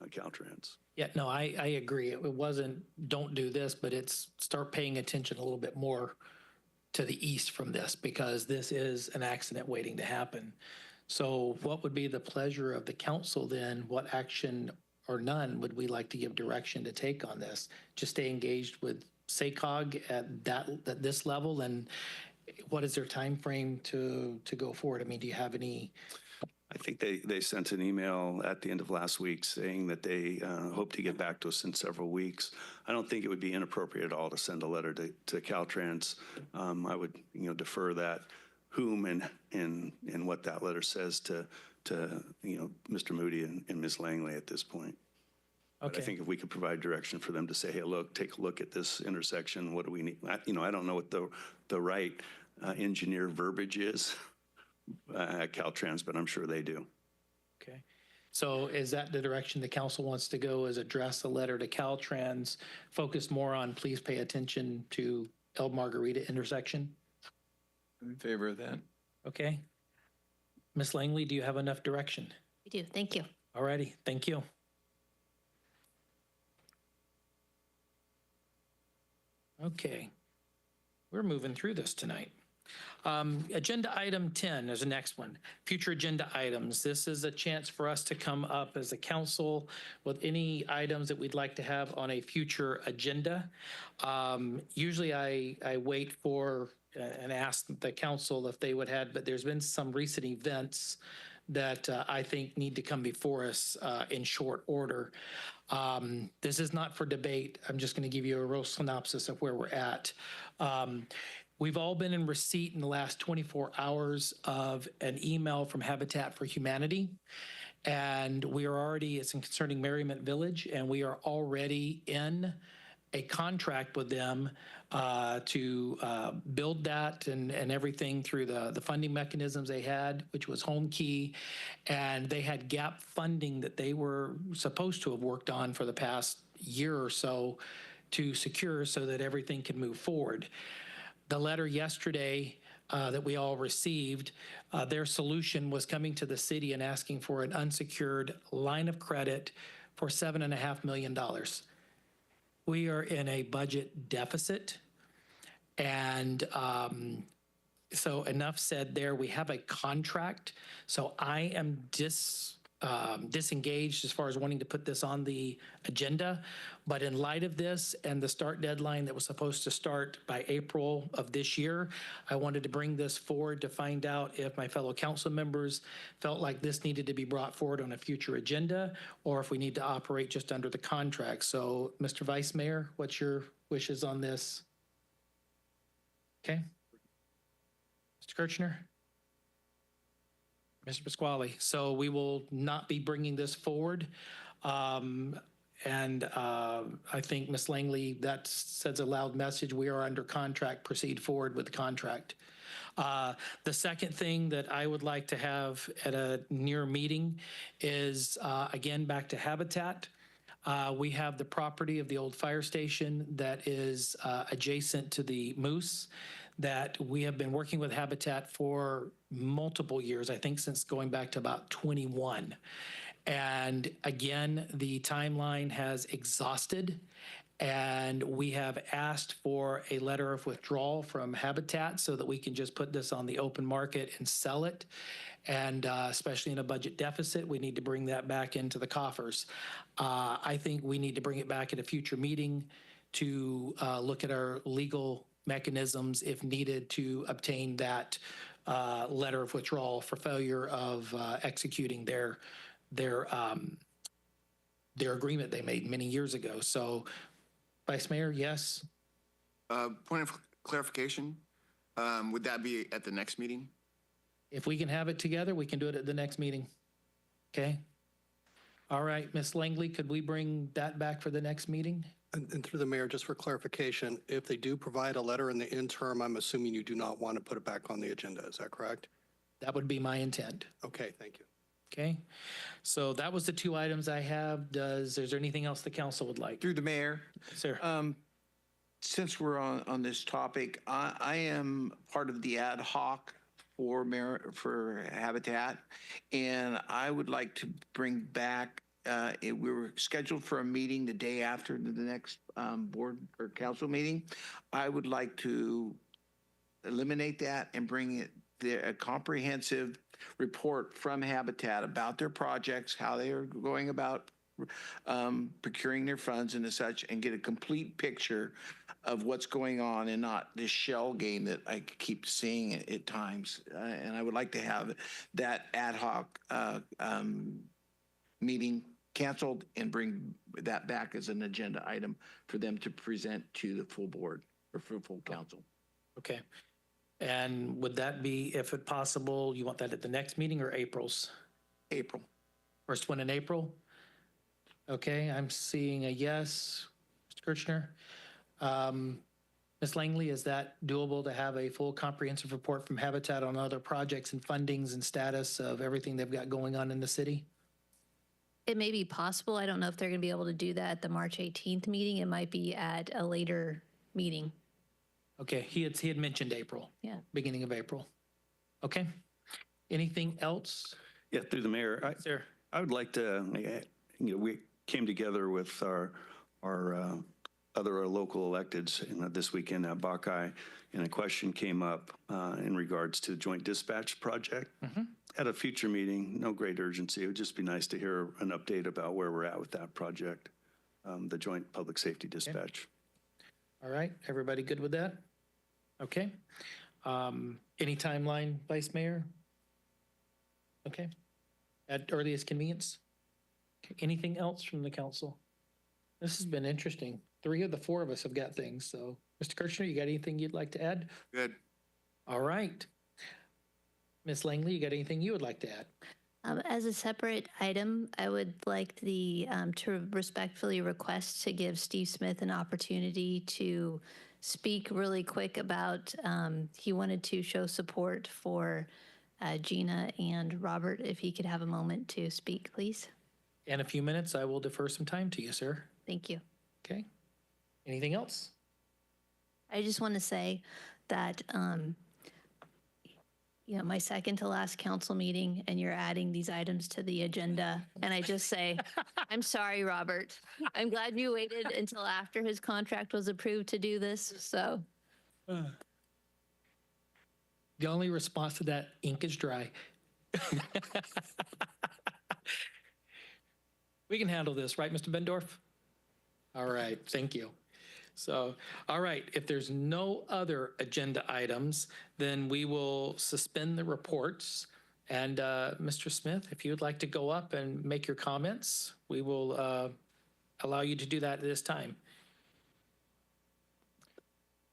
Caltrans. Yeah, no, I agree. It wasn't don't do this, but it's start paying attention a little bit more to the east from this, because this is an accident waiting to happen. So what would be the pleasure of the council then? What action or none would we like to give direction to take on this? Just stay engaged with SACOG at this level, and what is their time frame to go forward? I mean, do you have any? I think they sent an email at the end of last week saying that they hope to get back to us in several weeks. I don't think it would be inappropriate at all to send a letter to Caltrans. I would defer that whom and what that letter says to Mr. Moody and Ms. Langley at this point. But I think if we could provide direction for them to say, hey, look, take a look at this intersection. What do we need? I don't know what the right engineer verbiage is at Caltrans, but I'm sure they do. Okay. So is that the direction the council wants to go, is address a letter to Caltrans, focus more on please pay attention to El Margarita intersection? I'm in favor of that. Okay. Ms. Langley, do you have enough direction? We do. Thank you. All righty. Thank you. Okay. We're moving through this tonight. Agenda item 10 is the next one. Future agenda items. This is a chance for us to come up as a council with any items that we'd like to have on a future agenda. Usually I wait for and ask the council if they would have, but there's been some recent events that I think need to come before us in short order. This is not for debate. I'm just going to give you a real synopsis of where we're at. We've all been in receipt in the last 24 hours of an email from Habitat for Humanity. And we are already, it's concerning Merriment Village, and we are already in a contract with them to build that and everything through the funding mechanisms they had, which was Home Key. And they had gap funding that they were supposed to have worked on for the past year or so to secure so that everything could move forward. The letter yesterday that we all received, their solution was coming to the city and asking for an unsecured line of credit for $7.5 million. We are in a budget deficit. And so enough said there. We have a contract. So I am disengaged as far as wanting to put this on the agenda. But in light of this and the start deadline that was supposed to start by April of this year, I wanted to bring this forward to find out if my fellow council members felt like this needed to be brought forward on a future agenda, or if we need to operate just under the contract. So, Mr. Vice Mayor, what's your wishes on this? Okay. Mr. Kirchner? Mr. Pasquale, so we will not be bringing this forward. And I think Ms. Langley, that sends a loud message. We are under contract. Proceed forward with the contract. The second thing that I would like to have at a near meeting is, again, back to Habitat. We have the property of the old fire station that is adjacent to the Moose that we have been working with Habitat for multiple years, I think since going back to about 21. And again, the timeline has exhausted, and we have asked for a letter of withdrawal from Habitat so that we can just put this on the open market and sell it. And especially in a budget deficit, we need to bring that back into the coffers. I think we need to bring it back at a future meeting to look at our legal mechanisms if needed to obtain that letter of withdrawal for failure of executing their agreement they made many years ago. So, Vice Mayor, yes? Point of clarification, would that be at the next meeting? If we can have it together, we can do it at the next meeting. Okay? All right, Ms. Langley, could we bring that back for the next meeting? And through the mayor, just for clarification, if they do provide a letter in the interim, I'm assuming you do not want to put it back on the agenda. Is that correct? That would be my intent. Okay, thank you. Okay? So that was the two items I have. Is there anything else the council would like? Through the mayor, Sir? since we're on this topic, I am part of the ad hoc for Habitat, and I would like to bring back, we were scheduled for a meeting the day after the next board or council meeting. I would like to eliminate that and bring a comprehensive report from Habitat about their projects, how they are going about procuring their funds and such, and get a complete picture of what's going on and not this shell game that I keep seeing at times. And I would like to have that ad hoc meeting canceled and bring that back as an agenda item for them to present to the full board or for full council. Okay. And would that be, if it possible, you want that at the next meeting or April's? April. First one in April? Okay, I'm seeing a yes. Mr. Kirchner? Ms. Langley, is that doable to have a full comprehensive report from Habitat on other projects and fundings and status of everything they've got going on in the city? It may be possible. I don't know if they're going to be able to do that at the March 18th meeting. It might be at a later meeting. Okay, he had mentioned April. Yeah. Beginning of April. Okay. Anything else? Yeah, through the mayor, Sir? I would like to, we came together with our other local electeds this weekend at Buckeye, and a question came up in regards to the Joint Dispatch Project. At a future meeting, no great urgency. It would just be nice to hear an update about where we're at with that project, the Joint Public Safety Dispatch. All right, everybody good with that? Okay. Any timeline, Vice Mayor? Okay. At earliest convenience? Okay. Anything else from the council? This has been interesting. 3 of the 4 of us have got things, so. Mr. Kirchner, you got anything you'd like to add? Good. All right. Ms. Langley, you got anything you would like to add? As a separate item, I would like to respectfully request to give Steve Smith an opportunity to speak really quick about, he wanted to show support for Gina and Robert. If he could have a moment to speak, please. In a few minutes, I will defer some time to you, sir. Thank you. Okay. Anything else? I just want to say that, my second to last council meeting, and you're adding these items to the agenda. And I just say, I'm sorry, Robert. I'm glad you waited until after his contract was approved to do this. So The only response to that, ink is dry. We can handle this, right, Mr. Bendorf? All right, thank you. So, all right, if there's no other agenda items, then we will suspend the reports. And Mr. Smith, if you would like to go up and make your comments, we will allow you to do that at this time.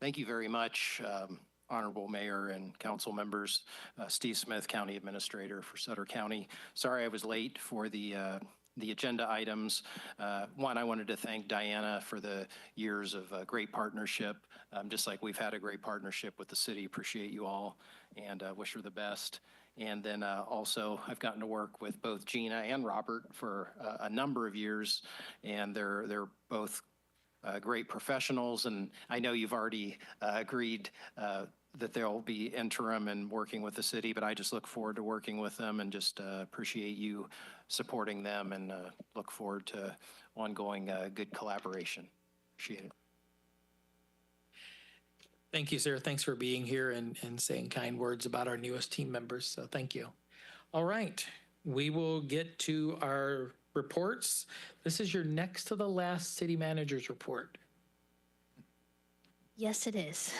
Thank you very much, Honorable Mayor and council members. Steve Smith, County Administrator for Sutter County. Sorry I was late for the agenda items. One, I wanted to thank Diana for the years of great partnership. Just like we've had a great partnership with the city. Appreciate you all and wish her the best. And then also I've gotten to work with both Gina and Robert for a number of years, and they're both great professionals. And I know you've already agreed that they'll be interim and working with the city, but I just look forward to working with them and just appreciate you supporting them and look forward to ongoing good collaboration. Appreciate it. Thank you, sir. Thanks for being here and saying kind words about our newest team members. So thank you. All right, we will get to our reports. This is your next to the last city manager's report. yes, it is.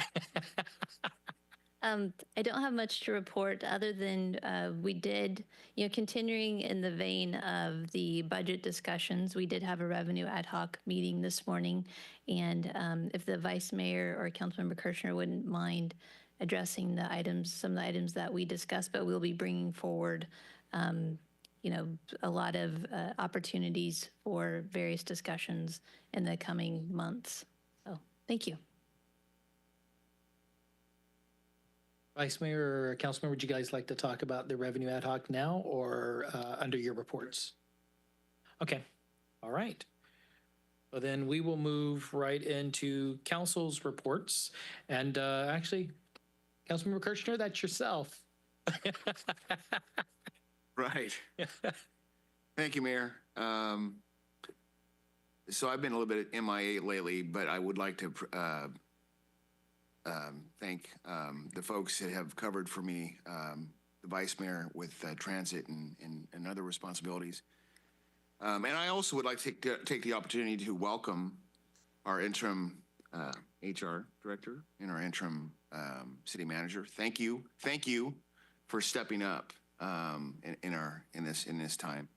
I don't have much to report other than we did, continuing in the vein of the budget discussions, we did have a revenue ad hoc meeting this morning. And if the vice mayor or Councilmember Kirchner wouldn't mind addressing some of the items that we discussed, but we'll be bringing forward a lot of opportunities for various discussions in the coming months. So thank you. Vice Mayor or Councilmember, would you guys like to talk about the revenue ad hoc now or under your reports? Okay, all right. Well, then we will move right into council's reports. And actually, Councilmember Kirchner, that's yourself. Right. Thank you, Mayor. So I've been a little bit MIA lately, but I would like to thank the folks that have covered for me, the Vice Mayor with transit and other responsibilities. And I also would like to take the opportunity to welcome our interim HR director and our interim city manager. Thank you for stepping up in this time.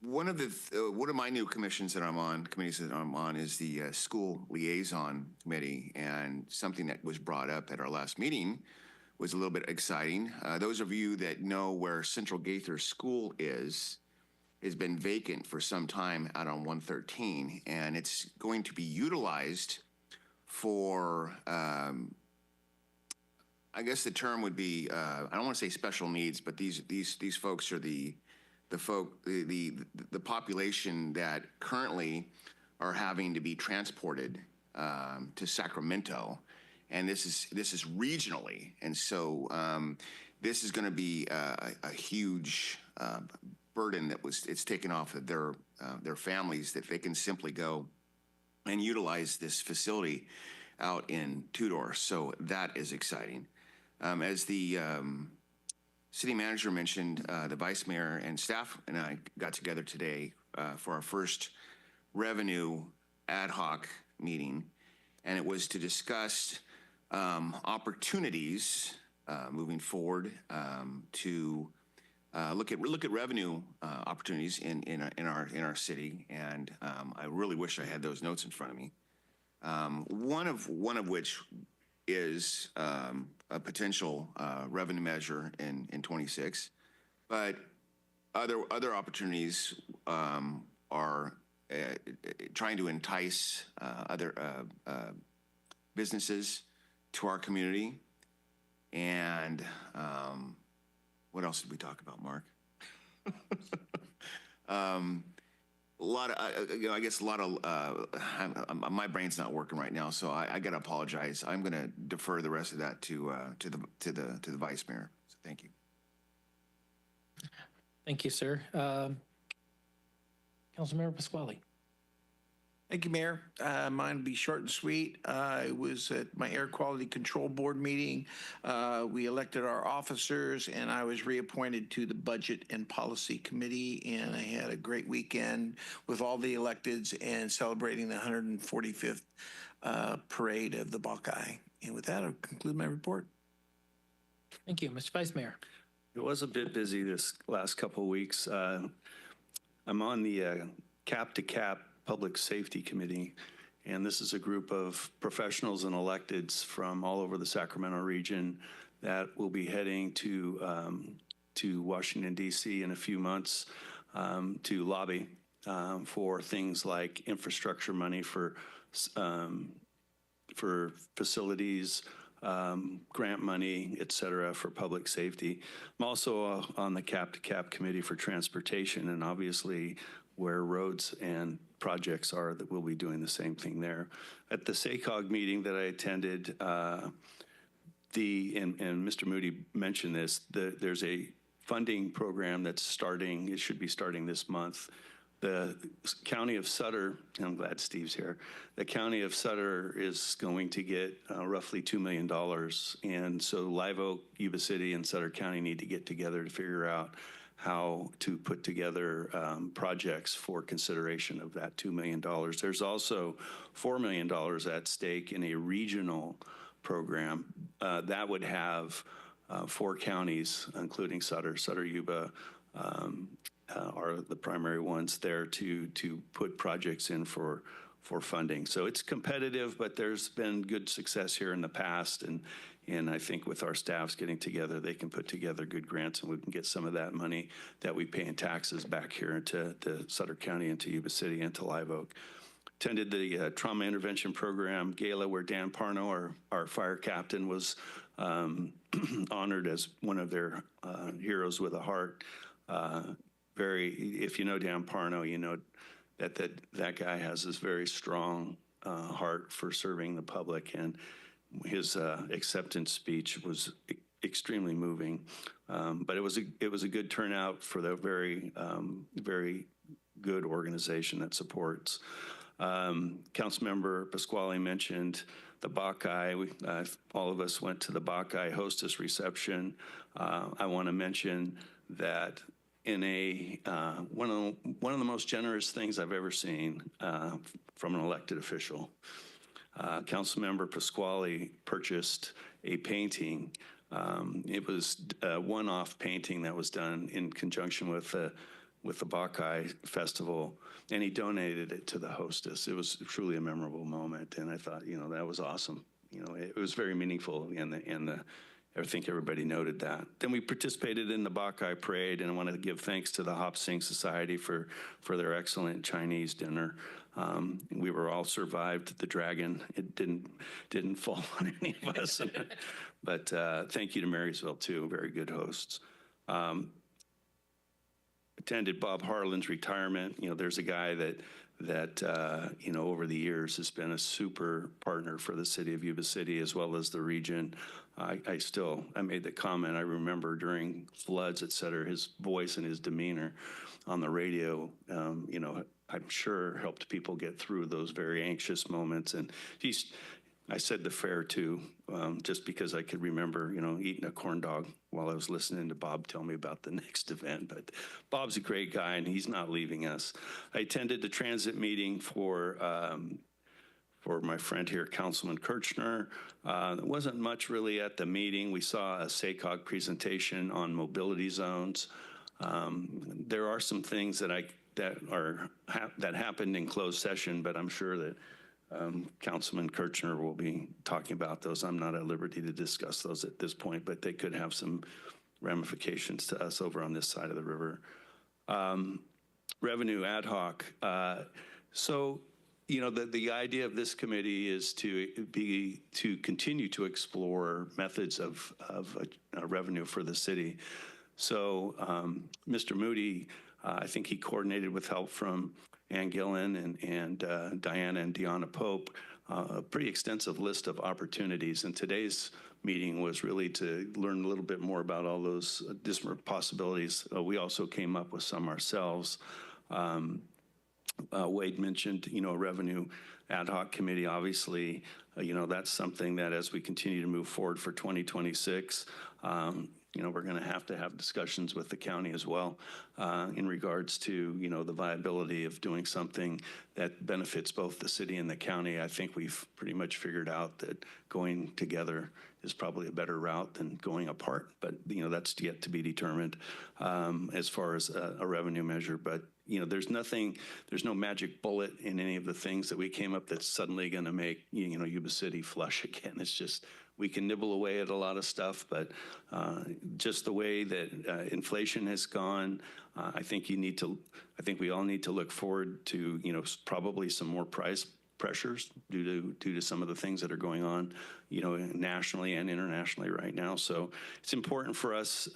One of my new committees that I'm on is the school liaison committee, and something that was brought up at our last meeting was a little bit exciting. Those of you that know where Central Gaither School has been vacant for some time out on 113, and it's going to be utilized for, I guess the term would be, I don't want to say special needs, but these folks are the population that currently are having to be transported to Sacramento. And this is regionally, and so this is going to be a huge burden it's taken off of their families, that they can simply go and utilize this facility out in Tudor. So that is exciting. As the city manager mentioned, the vice mayor and staff and I got together today for our first revenue ad hoc meeting, and it was to discuss opportunities moving forward to look at revenue opportunities in our city, and I really wish I had those notes in front of me. One of which is a potential revenue measure in 26, but other opportunities are trying to entice other businesses to our community. And what else did we talk about, Mark? A lot of, I guess a lot of, my brain's not working right now, so I got to apologize. I'm going to defer the rest of that to the vice mayor. So thank you. Thank you, sir. Councilmember Pasquale. Thank you, Mayor. Mine will be short and sweet. I was at my Air Quality Control Board meeting. We elected our officers, and I was reappointed to the Budget and Policy Committee, and I had a great weekend with all the electeds and celebrating the 145th parade of the Buckeye. And with that, I'll conclude my report. Thank you, Mr. Vice Mayor. It was a bit busy this last couple of weeks. I'm on the Cap to Cap Public Safety Committee, and this is a group of professionals and electeds from all over the Sacramento region that will be heading to Washington, D.C. in a few months to lobby for things like infrastructure money for facilities, grant money, et cetera, for public safety. I'm also on the Cap to Cap Committee for Transportation, and obviously where roads and projects are, that we'll be doing the same thing there. At the SACOG meeting that I attended, and Mr. Moody mentioned this, there's a funding program that's starting, it should be starting this month. The County of Sutter, and I'm glad Steve's here, the County of Sutter is going to get roughly $2 million. And so Live Oak, Yuba City, and Sutter County need to get together to figure out how to put together projects for consideration of that $2 million. There's also $4 million at stake in a regional program that would have 4 counties, including Sutter, Yuba, are the primary ones there to put projects in for funding. So it's competitive, but there's been good success here in the past. And, And I think with our staffs getting together, they can put together good grants and we can get some of that money that we pay in taxes back here into Sutter County, into Yuba City, into Live Oak. Attended the trauma intervention program gala where Dan Parno, our fire captain, was honored as one of their heroes with a heart. If you know Dan Parno, you know that guy has this very strong heart for serving the public, and his acceptance speech was extremely moving. But it was a good turnout for the very good organization that supports. Councilmember Pasquale mentioned the Bacchae. All of us went to the Bacchae hostess reception. I want to mention that in one of the most generous things I've ever seen from an elected official, Councilmember Pasquale purchased a painting. It was a one-off painting that was done in conjunction with the Bacchae Festival, and he donated it to the hostess. It was truly a memorable moment, and I thought, that was awesome. It was very meaningful, and I think everybody noted that. Then we participated in the Bacchae Parade, and I want to give thanks to the Hop Sing Society for their excellent Chinese dinner. We were all survived the dragon. It didn't fall on any of us. But thank you to Marysville, too. Very good hosts. Attended Bob Harlan's retirement. There's a guy that over the years has been a super partner for the city of Yuba City as well as the region. I made the comment, I remember during floods, et cetera, his voice and his demeanor on the radio, I'm sure helped people get through those very anxious moments. And I said the fair too, just because I could remember, eating a corn dog while I was listening to Bob tell me about the next event. But Bob's a great guy and he's not leaving us. I attended the transit meeting for my friend here, Councilman Kirchner. There wasn't much really at the meeting. We saw a SACOG presentation on mobility zones. There are some things that happened in closed session, but I'm sure that Councilman Kirchner will be talking about those. I'm not at liberty to discuss those at this point, but they could have some ramifications to us over on this side of the river. Revenue ad hoc. The idea of this committee is to continue to explore methods of revenue for the city. So Mr. Moody, I think he coordinated with help from Ann Gillen and Diana and Deanna Pope, a pretty extensive list of opportunities. And today's meeting was really to learn a little bit more about all those different possibilities. We also came up with some ourselves. Wade mentioned, a revenue ad hoc committee. Obviously, that's something that as we continue to move forward for 2026, we're going to have discussions with the county as well in regards to, the viability of doing something that benefits both the city and the county. I think we've pretty much figured out that going together is probably a better route than going apart, but, that's yet to be determined as far as a revenue measure. But, there's no magic bullet in any of the things that we came up that's suddenly going to make, Yuba City flush again. It's just, we can nibble away at a lot of stuff, but just the way that inflation has gone, I think we all need to look forward to, probably some more price pressures due to some of the things that are going on, nationally and internationally right now. So it's important for us,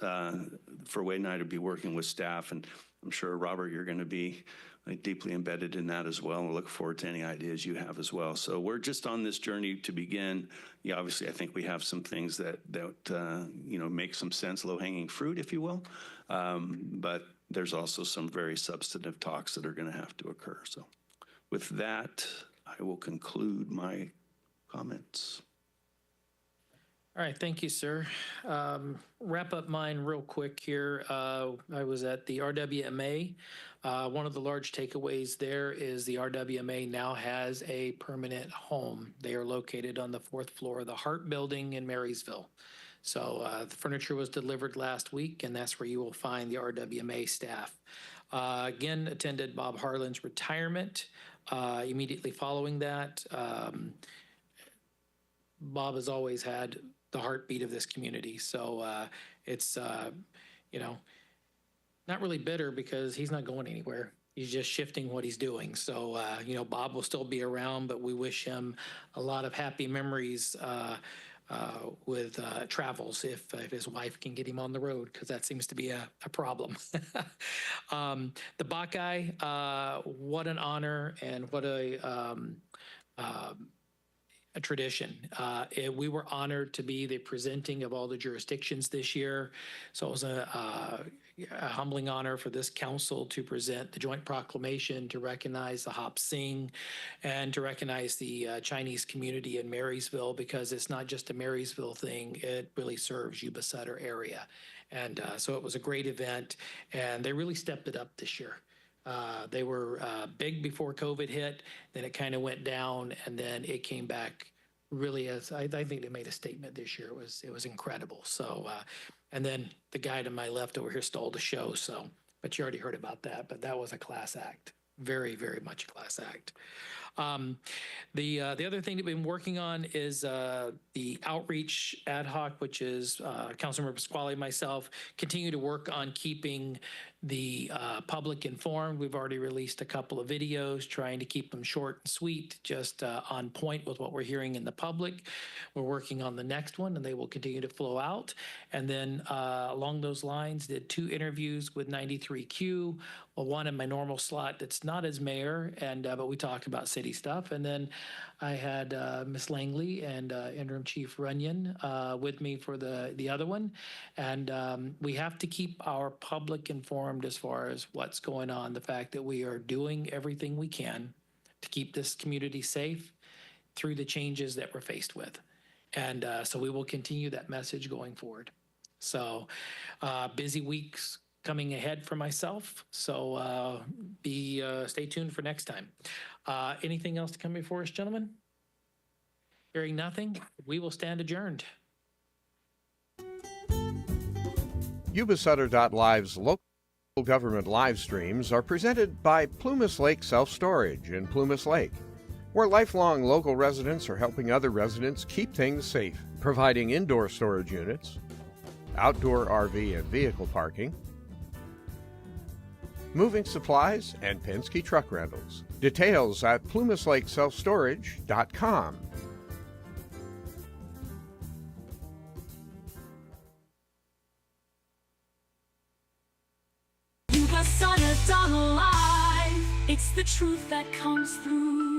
for Wade and I to be working with staff, and I'm sure, Robert, you're going to be deeply embedded in that as well. And we look forward to any ideas you have as well. So we're just on this journey to begin. Obviously, I think we have some things that make some sense, low-hanging fruit, if you will. But there's also some very substantive talks that are going to have to occur. So with that, I will conclude my comments. All right, thank you, sir. Wrap up mine real quick here. I was at the RWMA. One of the large takeaways there is the RWMA now has a permanent home. They are located on the 4th floor of the Hart Building in Marysville. So the furniture was delivered last week, and that's where you will find the RWMA staff. Again, attended Bob Harlan's retirement. Immediately following that, Bob has always had the heartbeat of this community. So it's, not really bitter because he's not going anywhere. He's just shifting what he's doing. So, Bob will still be around, but we wish him a lot of happy memories with travels if his wife can get him on the road, because that seems to be a problem. The Buckeye, what an honor and what a tradition. We were honored to be the presenting of all the jurisdictions this year. So it was a humbling honor for this council to present the joint proclamation to recognize the Hop Sing and to recognize the Chinese community in Marysville, because it's not just a Marysville thing, it really serves Yuba Sutter area. And so it was a great event, and they really stepped it up this year. They were big before COVID hit, then it kind of went down, and then it came back really as I think they made a statement this year. It was incredible. So, and then the guy to my left over here stole the show. So, but you already heard about that. But that was a class act, very, very much a class act. The other thing that we've been working on is the outreach ad hoc, which is Councilmember Pasquale and myself continue to work on keeping the public informed. We've already released a couple of videos trying to keep them short and sweet, just on point with what we're hearing in the public. We're working on the next one, and they will continue to flow out. And then along those lines, did 2 interviews with 93Q. Well, one in my normal slot that's not as mayor, and but we talked about city stuff. And then I had Ms. Langley and Interim Chief Runyon with me for the other one. And we have to keep our public informed as far as what's going on, the fact that we are doing everything we can to keep this community safe through the changes that we're faced with. And so we will continue that message going forward. So busy weeks coming ahead for myself. So stay tuned for next time. Anything else to come before us, gentlemen? Hearing nothing, we will stand adjourned. YubaSutter.Live's local government live streams are presented by Plumas Lake Self-Storage in Plumas Lake, where lifelong local residents are helping other residents keep things safe, providing indoor storage units, outdoor RV and vehicle parking, moving supplies, and Penske truck rentals. Details at PlumasLakeSelfStorage.com. YubaSutter.Live. It's the truth that comes through.